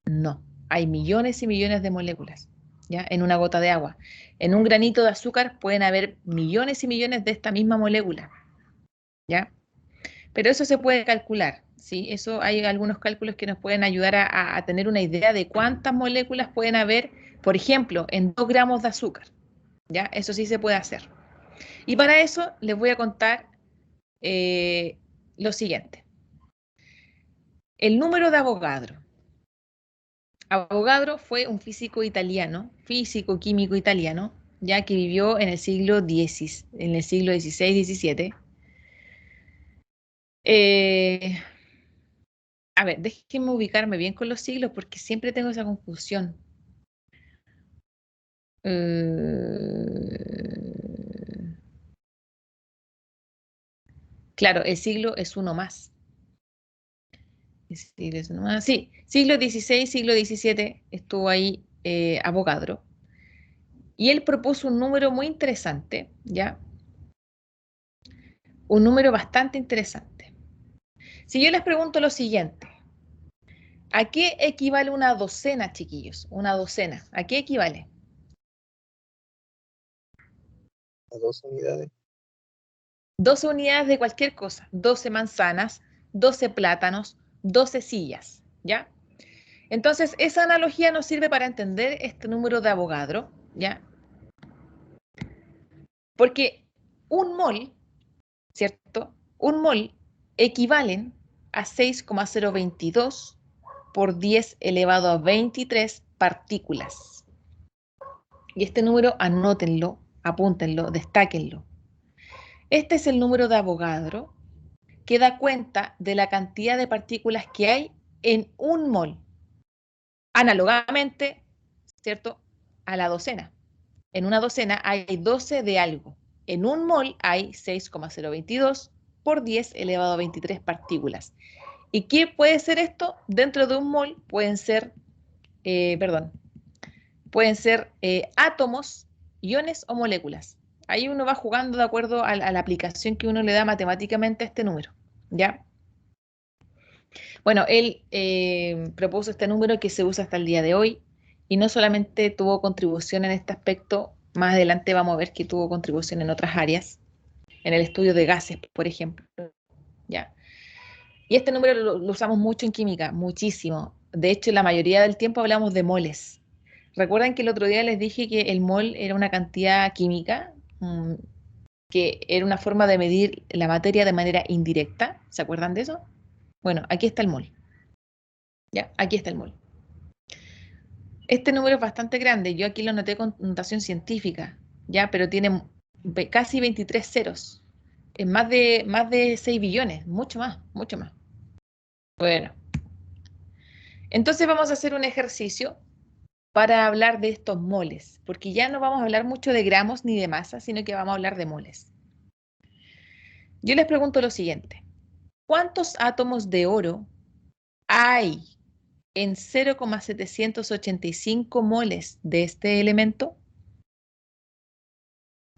S1: No, hay millones y millones de moléculas, ¿ya? En una gota de agua. En un granito de azúcar pueden haber millones y millones de esta misma molécula, ¿ya? Pero eso se puede calcular, ¿sí? Eso hay algunos cálculos que nos pueden ayudar a tener una idea de cuántas moléculas pueden haber, por ejemplo, en 2 gramos de azúcar, ¿ya? Eso sí se puede hacer. Y para eso les voy a contar lo siguiente. El número de Avogadro. Avogadro fue un físico italiano, físico químico italiano, ya que vivió en el siglo XVI-XVII. A ver, déjenme ubicarme bien con los siglos porque siempre tengo esa confusión. Claro, el siglo es uno más. Sí, siglo XVI, siglo XVII estuvo ahí Avogadro. Y él propuso un número muy interesante, ¿ya? Un número bastante interesante. Si yo les pregunto lo siguiente, ¿a qué equivale una docena, chiquillos? Una docena, ¿a qué equivale?
S5: A 2 unidades.
S1: 12 unidades de cualquier cosa, 12 manzanas, 12 plátanos, 12 sillas, ¿ya? Entonces, esa analogía nos sirve para entender este número de Avogadro, ¿ya? Porque un mol, ¿cierto? Un mol equivalen a 6,022 por 10 elevado a 23 partículas. Y este número anótenlo, apúntenlo, destáquenlo. Este es el número de Avogadro que da cuenta de la cantidad de partículas que hay en un mol. Análogamente, ¿cierto? A la docena. En una docena hay 12 de algo. En un mol hay 6,022 por 10 elevado a 23 partículas. ¿Y qué puede ser esto? Dentro de un mol pueden ser, átomos, iones o moléculas. Ahí uno va jugando de acuerdo a la aplicación que uno le da matemáticamente a este número, ¿ya? Bueno, él propuso este número que se usa hasta el día de hoy y no solamente tuvo contribución en este aspecto, más adelante vamos a ver que tuvo contribución en otras áreas, en el estudio de gases, por ejemplo, ¿ya? Y este número lo usamos mucho en química, muchísimo. De hecho, la mayoría del tiempo hablamos de moles. ¿Recuerdan que el otro día les dije que el mol era una cantidad química, que era una forma de medir la materia de manera indirecta? ¿Se acuerdan de eso? Bueno, aquí está el mol. ¿Ya? Aquí está el mol. Este número es bastante grande. Yo aquí lo anoté con notación científica, ¿ya? Pero tiene casi 23 ceros. Es más de 6 billones, mucho más, mucho más. Bueno, entonces vamos a hacer un ejercicio para hablar de estos moles, porque ya no vamos a hablar mucho de gramos ni de masa, sino que vamos a hablar de moles. Yo les pregunto lo siguiente. ¿Cuántos átomos de oro hay en 0,785 moles de este elemento?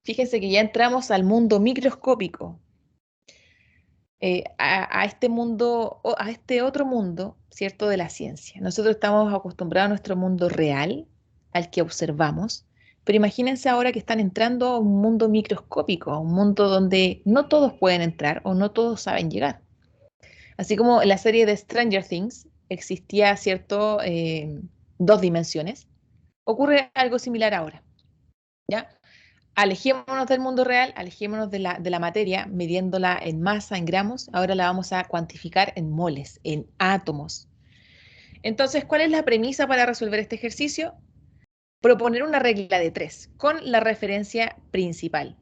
S1: Fíjense que ya entramos al mundo microscópico, a este mundo, a este otro mundo, ¿cierto?, de la ciencia. Nosotros estamos acostumbrados a nuestro mundo real, al que observamos, pero imagínense ahora que están entrando a un mundo microscópico, a un mundo donde no todos pueden entrar o no todos saben llegar. Así como en la serie de Stranger Things existía, ¿cierto?, 2 dimensiones, ocurre algo similar ahora, ¿ya? Alejémonos del mundo real, alejémonos de la materia, midiéndola en masa, en gramos, ahora la vamos a cuantificar en moles, en átomos. Entonces, ¿cuál es la premisa para resolver este ejercicio? Proponer una regla de 3 con la referencia principal.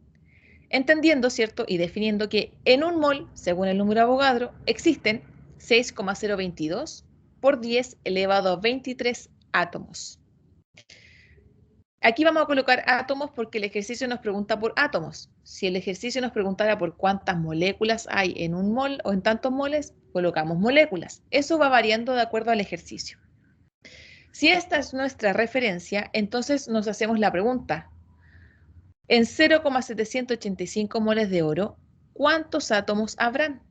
S1: Entendiendo, ¿cierto? Y definiendo que en un mol, según el número Avogadro, existen 6,022 por 10 elevado a 23 átomos. Aquí vamos a colocar átomos porque el ejercicio nos pregunta por átomos. Si el ejercicio nos preguntara por cuántas moléculas hay en un mol o en tantos moles, colocamos moléculas. Eso va variando de acuerdo al ejercicio. Si esta es nuestra referencia, entonces nos hacemos la pregunta. En 0,785 moles de oro, ¿cuántos átomos habrán?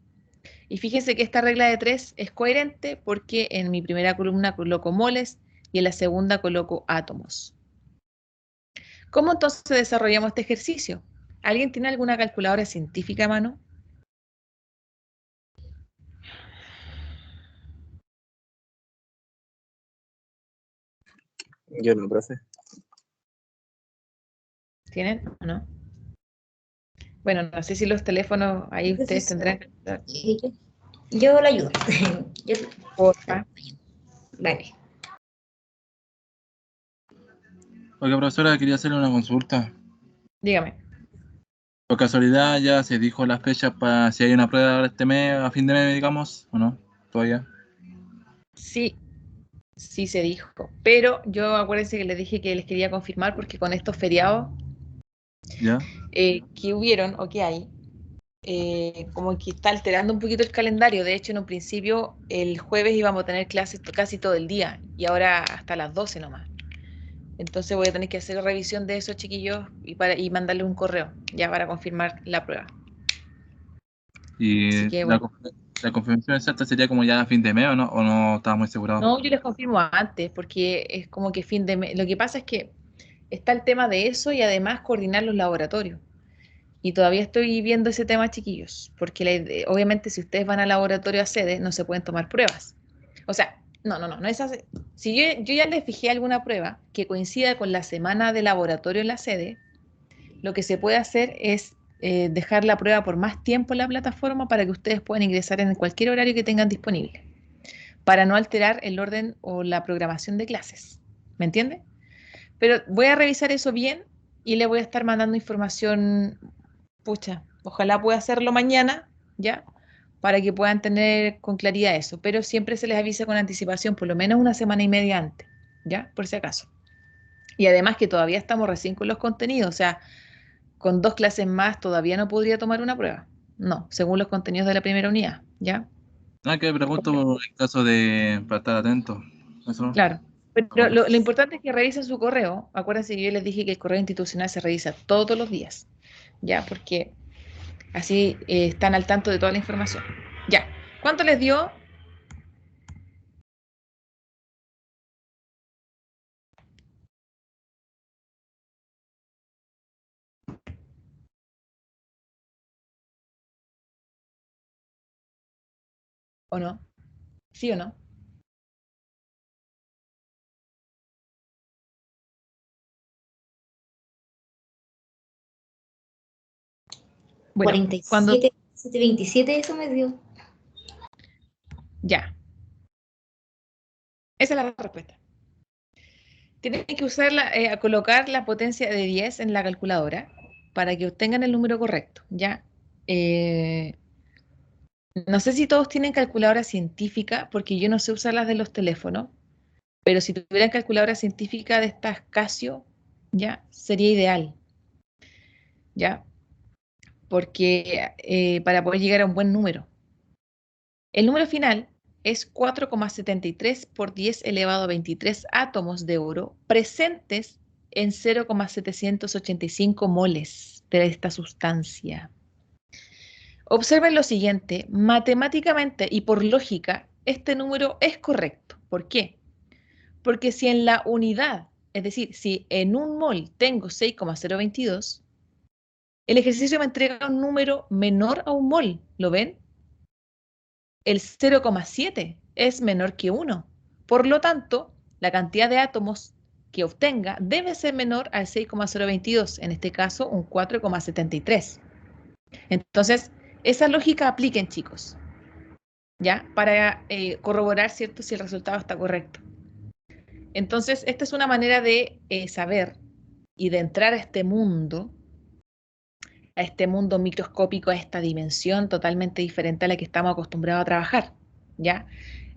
S1: Y fíjense que esta regla de 3 es coherente porque en mi primera columna coloco moles y en la segunda coloco átomos. ¿Cómo entonces desarrollamos este ejercicio? ¿Alguien tiene alguna calculadora científica a mano?
S5: Yo no, profe.
S1: ¿Tienen o no? Bueno, no sé si los teléfonos ahí ustedes tendrán.
S6: Yo la ayudo. Yo-
S1: Porfa.
S6: Vale.
S7: Oiga, profesora, quería hacerle una consulta.
S1: Dígame.
S7: Por casualidad ya se dijo la fecha para si hay una prueba este mes, a fin de mes, digamos, ¿o no? Todavía.
S1: Sí, sí se dijo. Pero yo acuérdense que les dije que les quería confirmar porque con estos feriados
S7: ¿Ya?
S1: que hubieron o que hay, como que está alterando un poquito el calendario. De hecho, en un principio el jueves íbamos a tener clases casi todo el día y ahora hasta las 12 nomás. Entonces voy a tener que hacer revisión de esos chiquillos y mandarle un correo ya para confirmar la prueba. Así
S7: Y
S1: que
S7: la,
S1: bueno,
S7: la confirmación exacta sería como ya a fin de mes, ¿o no? ¿O no estaba muy asegurado?
S1: no, yo les confirmo antes porque es como que fin de mes. Lo que pasa es que está el tema de eso y además coordinar los laboratorios. Y todavía estoy viendo ese tema, chiquillos, porque obviamente si ustedes van al laboratorio a sede no se pueden tomar pruebas. O sea, no es así. Si yo ya les fijé alguna prueba que coincida con la semana de laboratorio en la sede, lo que se puede hacer es dejar la prueba por más tiempo en la plataforma para que ustedes puedan ingresar en cualquier horario que tengan disponible, para no alterar el orden o la programación de clases. ¿Me entiende? Pero voy a revisar eso bien y le voy a estar mandando información, pucha, ojalá pueda hacerlo mañana, ¿ya? Para que puedan tener con claridad eso, pero siempre se les avisa con anticipación, por lo menos una semana y media antes, ¿ya? Por si acaso. Y además que todavía estamos recién con los contenidos, o sea, con 2 clases más todavía no podría tomar una prueba. No, según los contenidos de la primera unidad, ¿ya?
S7: Ah, que pregunto en caso de para estar atento. Eso.
S1: Claro. Pero
S7: Ok.
S1: lo importante es que revisen su correo. Acuérdense que yo les dije que el correo institucional se revisa todos los días, ¿ya? Porque así están al tanto de toda la información. Ya. ¿Cuánto les dio? ¿O no? ¿Sí o no? Bueno, cuando
S6: 47, 727, eso me dio.
S1: ya. Esa es la respuesta. Tienen que usarla, colocar la potencia de 10 en la calculadora para que obtengan el número correcto, ¿ya? No sé si todos tienen calculadora científica, porque yo no sé usar las de los teléfonos, pero si tuvieran calculadora científica de estas Casio, ya, sería ideal, ¿ya? Porque para poder llegar a un buen número. El número final es 4,73 por 10 elevado a 23 átomos de oro presentes en 0,785 moles de esta sustancia. Observen lo siguiente, matemáticamente y por lógica, este número es correcto. ¿Por qué? Porque si en la unidad, es decir, si en un mol tengo 6,022, el ejercicio me entrega un número menor a un mol, ¿lo ven? El 0,7 es menor que 1. Por lo tanto, la cantidad de átomos que obtenga debe ser menor al 6,022, en este caso un 4,73. Entonces, esa lógica apliquen, chicos, ¿ya? Para corroborar, ¿cierto?, si el resultado está correcto. Entonces, esta es una manera de saber y de entrar a este mundo microscópico, a esta dimensión totalmente diferente a la que estamos acostumbrados a trabajar, ¿ya?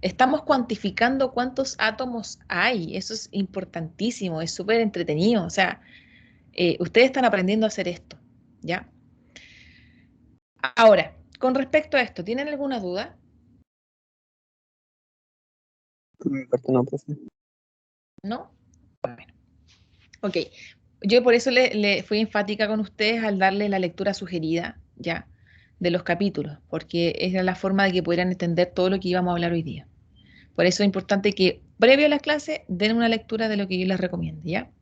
S1: Estamos cuantificando cuántos átomos hay, eso es importantísimo, es súper entretenido, o sea, ustedes están aprendiendo a hacer esto, ¿ya? Ahora, con respecto a esto, ¿tienen alguna duda?
S5: Por mi parte no, profe.
S1: ¿No? Bueno, ok. Yo por eso le fui enfática con ustedes al darle la lectura sugerida, ¿ya?, de los capítulos, porque esa es la forma de que pudieran entender todo lo que íbamos a hablar hoy día. Por eso es importante que, previo a la clase, den una lectura de lo que yo les recomiendo, ¿ya?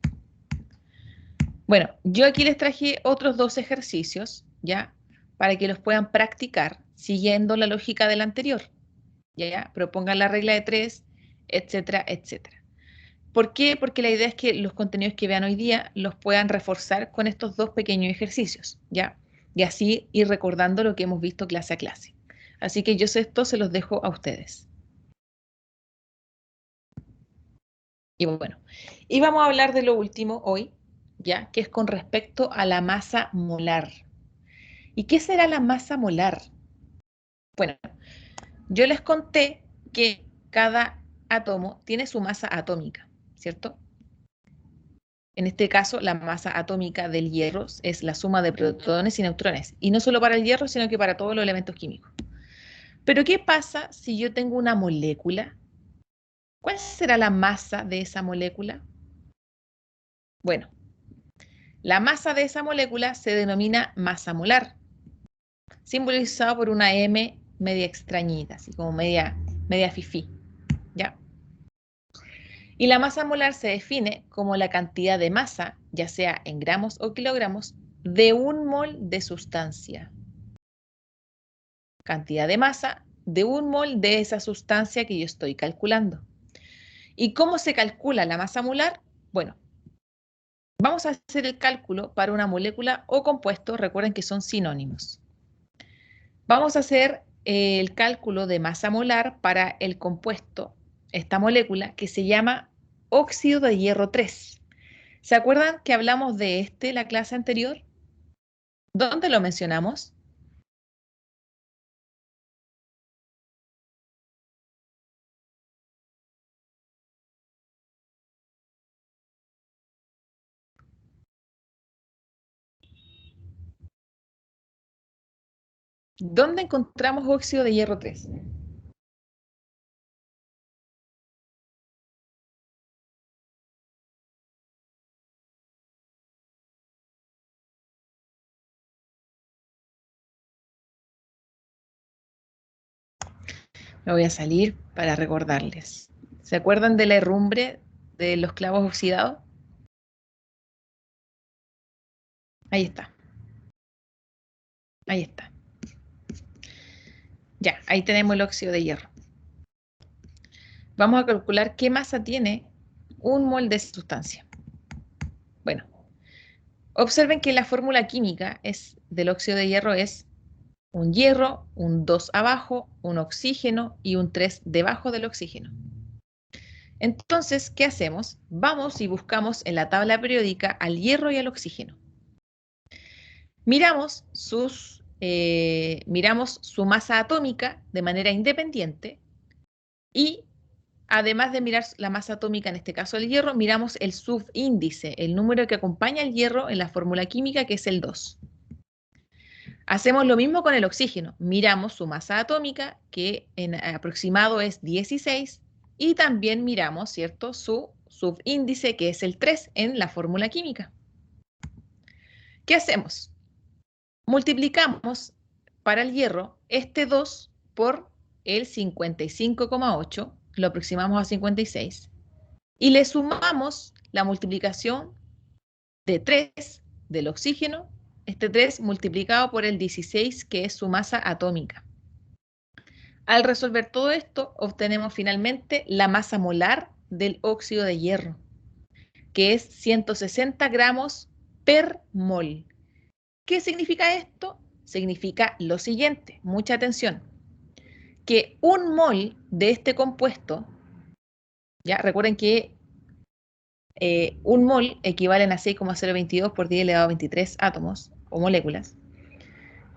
S1: Bueno, yo aquí les traje otros 2 ejercicios, ¿ya?, para que los puedan practicar siguiendo la lógica del anterior, ¿ya? Propongan la regla de 3, etcétera, etcétera. ¿Por qué? Porque la idea es que los contenidos que vean hoy día los puedan reforzar con estos 2 pequeños ejercicios, ¿ya? Y así ir recordando lo que hemos visto clase a clase. Así que yo esto se los dejo a ustedes. Y bueno, y vamos a hablar de lo último hoy, ¿ya?, que es con respecto a la masa molar. ¿Y qué será la masa molar? Bueno, yo les conté que cada átomo tiene su masa atómica, ¿cierto? En este caso, la masa atómica del hierro es la suma de protones y neutrones. Y no solo para el hierro, sino que para todos los elementos químicos. Pero, ¿qué pasa si yo tengo una molécula? ¿Cuál será la masa de esa molécula? Bueno, la masa de esa molécula se denomina masa molar, simbolizado por una M media extrañita, así como media fifí, ¿ya? Y la masa molar se define como la cantidad de masa, ya sea en gramos o kilogramos, de un mol de sustancia. Cantidad de masa de un mol de esa sustancia que yo estoy calculando. ¿Y cómo se calcula la masa molar? Bueno, vamos a hacer el cálculo para una molécula o compuesto, recuerden que son sinónimos. Vamos a hacer el cálculo de masa molar para el compuesto, esta molécula, que se llama óxido de hierro 3. ¿Se acuerdan que hablamos de la clase anterior? ¿Dónde lo mencionamos? ¿Dónde encontramos óxido de hierro 3? Me voy a salir para recordarles. ¿Se acuerdan de la herrumbre de los clavos oxidados? Ahí está. Ahí está. Ya, ahí tenemos el óxido de hierro. Vamos a calcular qué masa tiene un mol de sustancia. Bueno, observen que la fórmula química del óxido de hierro es un hierro, un 2 abajo, un oxígeno y un 3 debajo del oxígeno. Entonces, ¿qué hacemos? Vamos y buscamos en la tabla periódica al hierro y al oxígeno. Miramos sus miramos su masa atómica de manera independiente y además de mirar la masa atómica, en este caso el hierro, miramos el subíndice, el número que acompaña al hierro en la fórmula química, que es el 2. Hacemos lo mismo con el oxígeno. Miramos su masa atómica, que en aproximado es 16, y también miramos, ¿cierto?, su subíndice, que es el 3 en la fórmula química. ¿Qué hacemos? Multiplicamos para el hierro este 2 por el 55,8, lo aproximamos a 56, y le sumamos la multiplicación de 3 del oxígeno, este 3 multiplicado por el 16, que es su masa atómica. Al resolver todo esto, obtenemos finalmente la masa molar del óxido de hierro, que es 160 gramos per mol. ¿Qué significa esto? Significa lo siguiente, mucha atención, que un mol de este compuesto, ya recuerden que un mol equivalen a 6,022 por 10 elevado a 23 átomos o moléculas.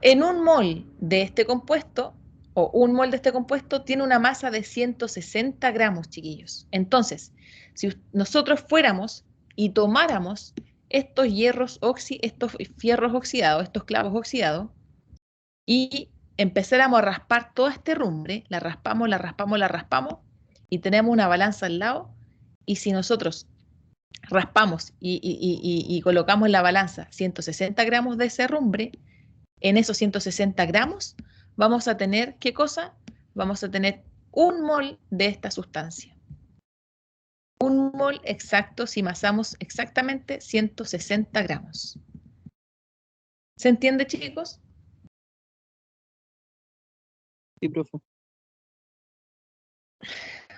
S1: En un mol de este compuesto, o un mol de este compuesto, tiene una masa de 160 gramos, chiquillos. Entonces, si nosotros fuéramos y tomáramos estos estos fierros oxidados, estos clavos oxidados, y empezáramos a raspar toda esta herrumbre, la raspamos, la raspamos, la raspamos, y tenemos una balanza al lado, y si nosotros raspamos y colocamos en la balanza 160 gramos de esa herrumbre, en esos 160 gramos vamos a tener, ¿qué cosa? Vamos a tener un mol de esta sustancia. Un mol exacto si masamos exactamente 160 gramos. ¿Se entiende, chicos?
S5: Sí, profe.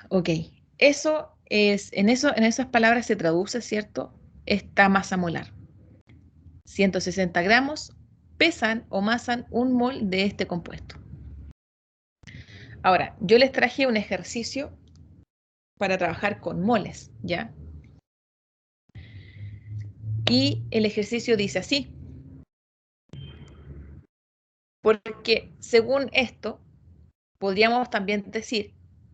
S1: Ok. Eso es, en esas palabras se traduce, ¿cierto?, esta masa molar. 160 gramos pesan o masan un mol de este compuesto. Ahora, yo les traje un ejercicio para trabajar con moles, ¿ya? Y el ejercicio dice así, porque según esto, podríamos también decir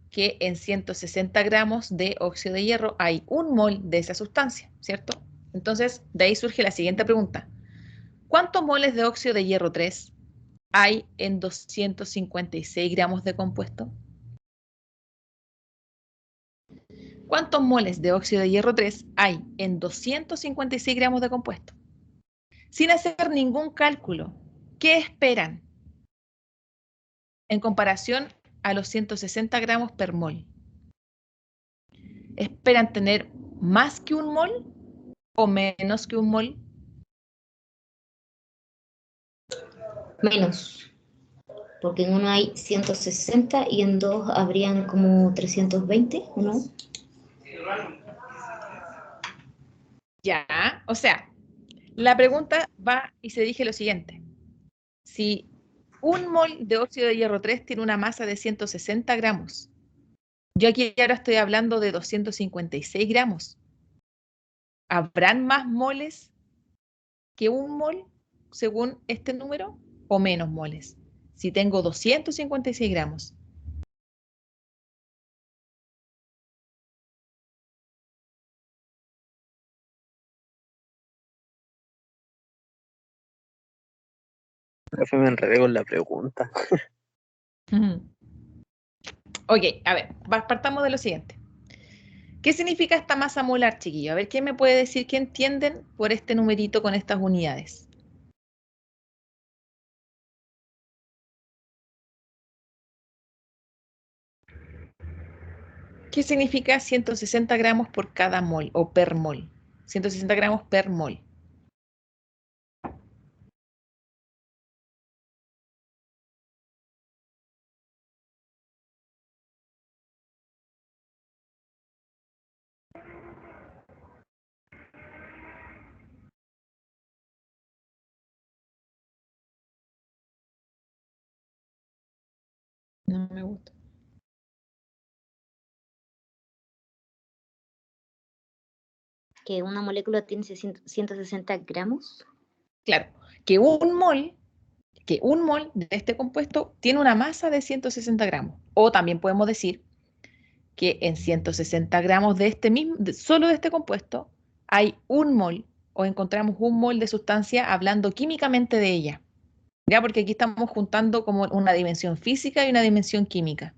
S1: que en 160 gramos de óxido de hierro hay un mol de esa sustancia, ¿cierto? Entonces, de ahí surge la siguiente pregunta. ¿Cuántos moles de óxido de hierro 3 hay en 256 gramos de compuesto? ¿Cuántos moles de óxido de hierro 3 hay en 256 gramos de compuesto? Sin hacer ningún cálculo, ¿qué esperan en comparación a los 160 gramos per mol? ¿Esperan tener más que un mol o menos que un mol?
S6: Menos, porque en uno hay 160 y en dos habrían como 320, ¿o no?
S1: Ya, o sea, la pregunta va y se dice lo siguiente. Si un mol de óxido de hierro 3 tiene una masa de 160 gramos, yo aquí ahora estoy hablando de 256 gramos. ¿Habrán más moles que un mol según este número o menos moles? Si tengo 256 gramos.
S5: Profe, me enredé con la pregunta.
S1: Ok, a ver, partamos de lo siguiente. ¿Qué significa esta masa molar, chiquillo? A ver, ¿quién me puede decir qué entienden por este numerito con estas unidades? ¿Qué significa 160 gramos por cada mol o per mol? 160 gramos per mol. No me gusta.
S4: Que una molécula tiene 160 gramos.
S1: Claro, que un mol que un mol de este compuesto tiene una masa de 160 gramos. O también podemos decir que en 160 gramos de este mismo, solo de este compuesto, hay un mol, o encontramos un mol de sustancia hablando químicamente de ella. ¿Ya? Porque aquí estamos juntando como una dimensión física y una dimensión química.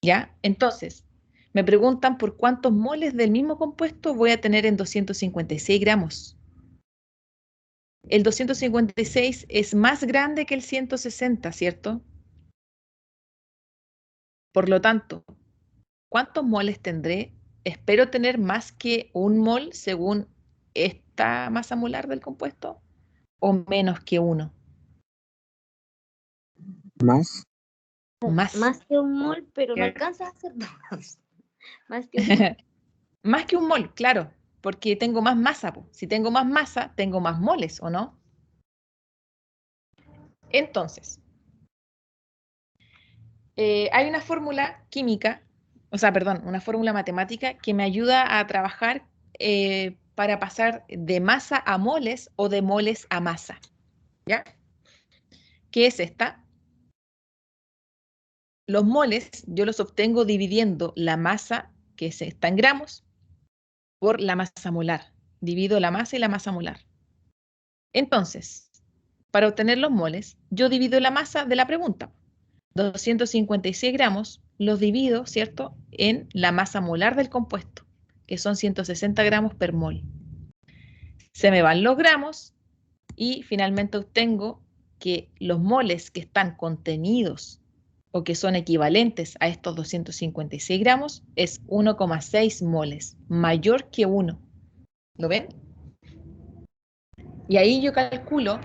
S1: ¿Ya? Entonces, me preguntan por cuántos moles del mismo compuesto voy a tener en 256 gramos. El 256 es más grande que el 160, ¿cierto? Por lo tanto, ¿cuántos moles tendré? Espero tener más que un mol según esta masa molar del compuesto o menos que uno.
S5: Más.
S1: Más.
S4: Más que un mol, pero no alcanza a ser dos. Más que un mol.
S1: Más que un mol, claro, porque tengo más masa. Po. Si tengo más masa, tengo más moles, ¿o no? Entonces, hay una fórmula química, o sea, perdón, una fórmula matemática que me ayuda a trabajar para pasar de masa a moles o de moles a masa. ¿Ya? ¿Qué es esta? Los moles yo los obtengo dividiendo la masa, que está en gramos, por la masa molar. Divido la masa y la masa molar. Entonces, para obtener los moles, yo divido la masa de la pregunta. 256 gramos los divido, ¿cierto?, en la masa molar del compuesto, que son 160 gramos per mol. Se me van los gramos y finalmente obtengo que los moles que están contenidos o que son equivalentes a estos 256 gramos es 1,6 moles, mayor que 1. ¿Lo ven? Y ahí yo calculo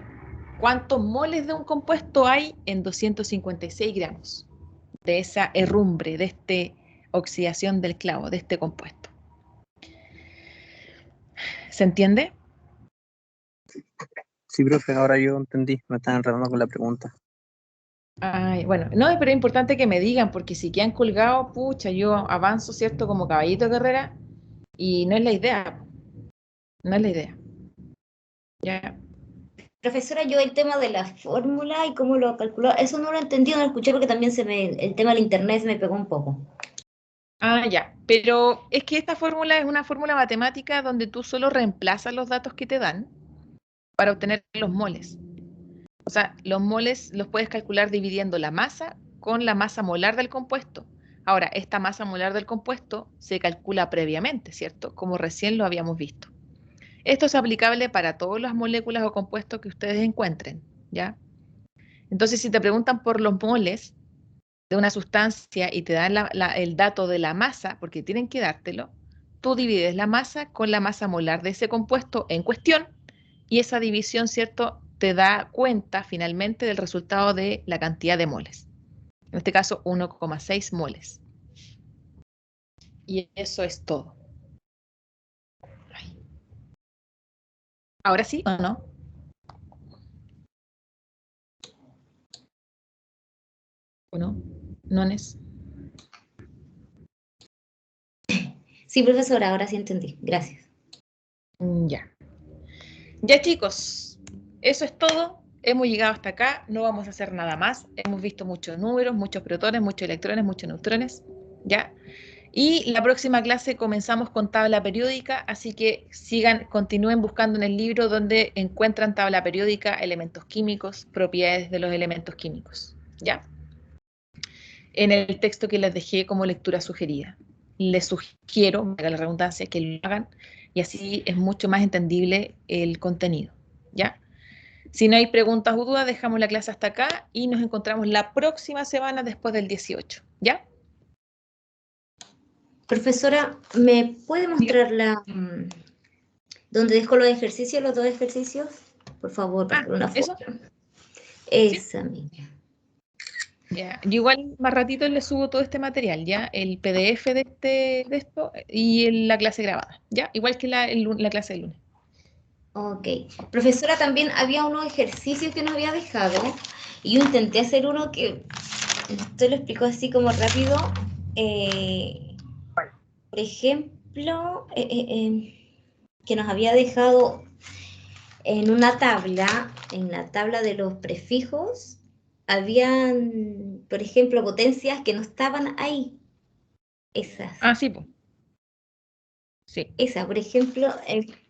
S1: cuántos moles de un compuesto hay en 256 gramos de esa herrumbre, de esta oxidación del clavo, de este compuesto. ¿Se entiende?
S5: Sí, profe, ahora yo entendí. Me están enredando con la pregunta.
S1: Ay, bueno, no, pero es importante que me digan, porque si quedan colgados, pucha, yo avanzo, ¿cierto? Como caballito de carrera, y no es la idea. No es la idea. Ya.
S6: Profesora, yo el tema de la fórmula y cómo lo calculó, eso no lo entendí, no lo escuché porque también el tema del internet se me pegó un poco.
S1: Ah, ya. Pero es que esta fórmula es una fórmula matemática donde tú solo reemplazas los datos que te dan para obtener los moles. O sea, los moles los puedes calcular dividiendo la masa con la masa molar del compuesto. Ahora, esta masa molar del compuesto se calcula previamente, ¿cierto? Como recién lo habíamos visto. Esto es aplicable para todas las moléculas o compuestos que ustedes encuentren, ¿ya? Entonces, si te preguntan por los moles de una sustancia y te dan el dato de la masa, porque tienen que dártelo, tú divides la masa con la masa molar de ese compuesto en cuestión y esa división, ¿cierto?, te da cuenta finalmente del resultado de la cantidad de moles. En este caso, 1,6 moles. Y eso es todo. ¿Ahora sí o no? ¿O no? ¿Nones?
S6: Sí, profesora, ahora sí entendí. Gracias.
S1: Ya. Ya, chicos, eso es todo. Hemos llegado hasta acá, no vamos a hacer nada más. Hemos visto muchos números, muchos protones, muchos electrones, muchos neutrones, ¿ya? Y la próxima clase comenzamos con tabla periódica, así que continúen buscando en el libro donde encuentran tabla periódica, elementos químicos, propiedades de los elementos químicos, ¿ya? En el texto que les dejé como lectura sugerida. Les sugiero, valga la redundancia, que lo hagan y así es mucho más entendible el contenido, ¿ya? Si no hay preguntas o dudas, dejamos la clase hasta acá y nos encontramos la próxima semana después del 18, ¿ya?
S6: Profesora, ¿me puede mostrar donde dejo los ejercicios, los 2 ejercicios? Por favor, para una foto.
S1: ¿Eso?
S6: Esa misma.
S1: Ya. Yo igual más ratito les subo todo este material, ¿ya? El PDF de esto y la clase grabada, ¿ya? Igual que la clase del lunes.
S6: Ok. Profesora, también había unos ejercicios que nos había dejado y yo intenté hacer uno que usted lo explicó así como rápido. Por ejemplo, que nos había dejado en una tabla, en la tabla de los prefijos, habían, por ejemplo, potencias que no estaban ahí. Esas.
S1: Ah, sí, pues. Sí.
S6: Esa, por ejemplo,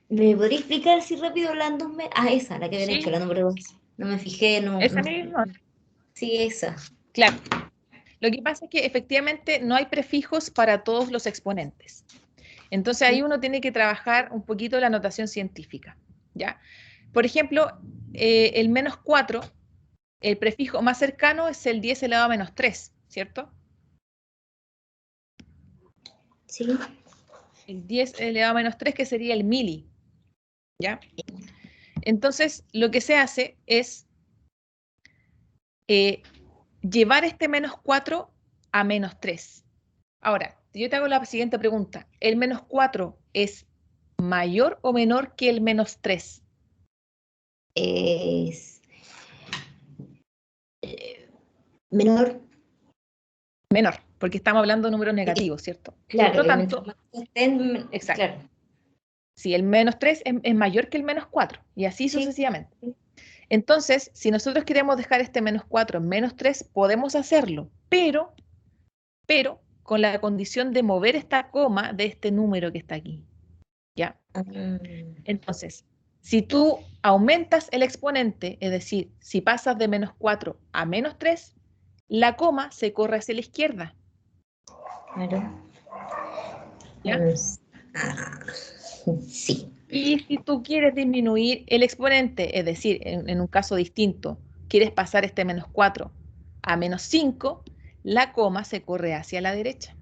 S6: ¿me podría explicar así rápido las dos? Esa, la que habían
S1: Sí.
S6: hecho, la número 2. No me fijé, no.
S1: Esa misma.
S6: Sí, esa.
S1: Claro. Lo que pasa es que efectivamente no hay prefijos para todos los exponentes. Entonces ahí uno tiene que trabajar un poquito la notación científica, ¿ya? Por ejemplo, el -4, el prefijo más cercano es el 10 elevado a -3, ¿cierto?
S6: Sí.
S1: El 10 elevado a -3, que sería el mili, ¿ya? Entonces, lo que se hace es llevar este -4 a -3. Ahora, yo te hago la siguiente pregunta. ¿El -4 es mayor o menor que el -3?
S6: Es menor.
S1: Menor, porque estamos hablando de números negativos, ¿cierto?
S6: Claro,
S1: Por lo
S6: que
S1: tanto,
S6: mientras más estén,
S1: exacto.
S6: claro.
S1: Si el -3 es mayor que el -4, y así
S6: Sí.
S1: sucesivamente. Entonces, si nosotros queremos dejar este -4 en -3, podemos hacerlo, pero con la condición de mover esta coma de este número que está aquí, ¿ya? Entonces, si tú aumentas el exponente, es decir, si pasas de -4 a -3, la coma se corre hacia la izquierda,
S6: Claro.
S1: ¿ya?
S6: Sí.
S1: Y si tú quieres disminuir el exponente, es decir, en un caso distinto, quieres pasar este -4 a -5, la coma se corre hacia la derecha.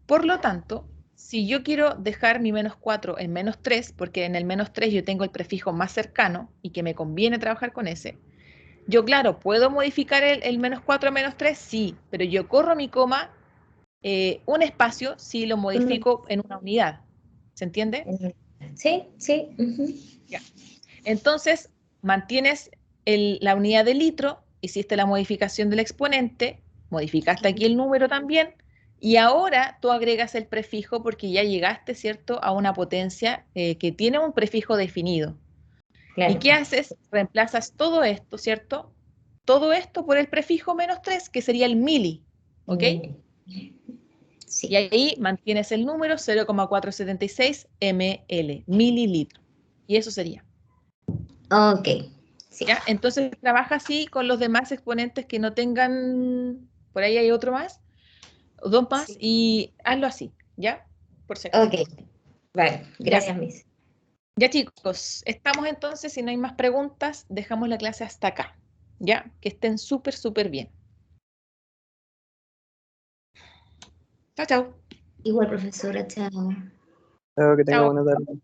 S1: Por lo tanto, si yo quiero dejar mi -4 en -3, porque en el -3 yo tengo el prefijo más cercano y que me conviene trabajar con ese, yo, claro, ¿puedo modificar el -4 a -3? Sí, pero yo corro mi coma un espacio si lo modifico en una unidad. ¿Se entiende?
S6: Sí, sí.
S1: Ya. Entonces, mantienes la unidad de litro, hiciste la modificación del exponente, modificaste aquí el número también, y ahora tú agregas el prefijo porque ya llegaste, ¿cierto?, a una potencia que tiene un prefijo definido.
S6: Claro.
S1: ¿Y qué haces? Reemplazas todo esto, ¿cierto? Todo esto por el prefijo -3, que sería el mili, ¿ok?
S6: Sí.
S1: Y ahí mantienes el número 0,476 ml, mililitro. Y eso sería.
S6: Ok. Sí.
S1: ¿Ya? Entonces trabaja así con los demás exponentes que no tengan, por ahí hay otro más, o dos más,
S6: Sí.
S1: y hazlo así, ¿ya? Por si acaso.
S6: Ok. Vale. Gracias,
S1: Ya.
S6: Miss.
S1: Ya, chicos, estamos entonces, si no hay más preguntas, dejamos la clase hasta acá, ¿ya? Que estén súper, súper bien. Chao, chao.
S6: Igual, profesora, chao.
S5: Espero que tenga
S1: Chao.
S5: buena tarde.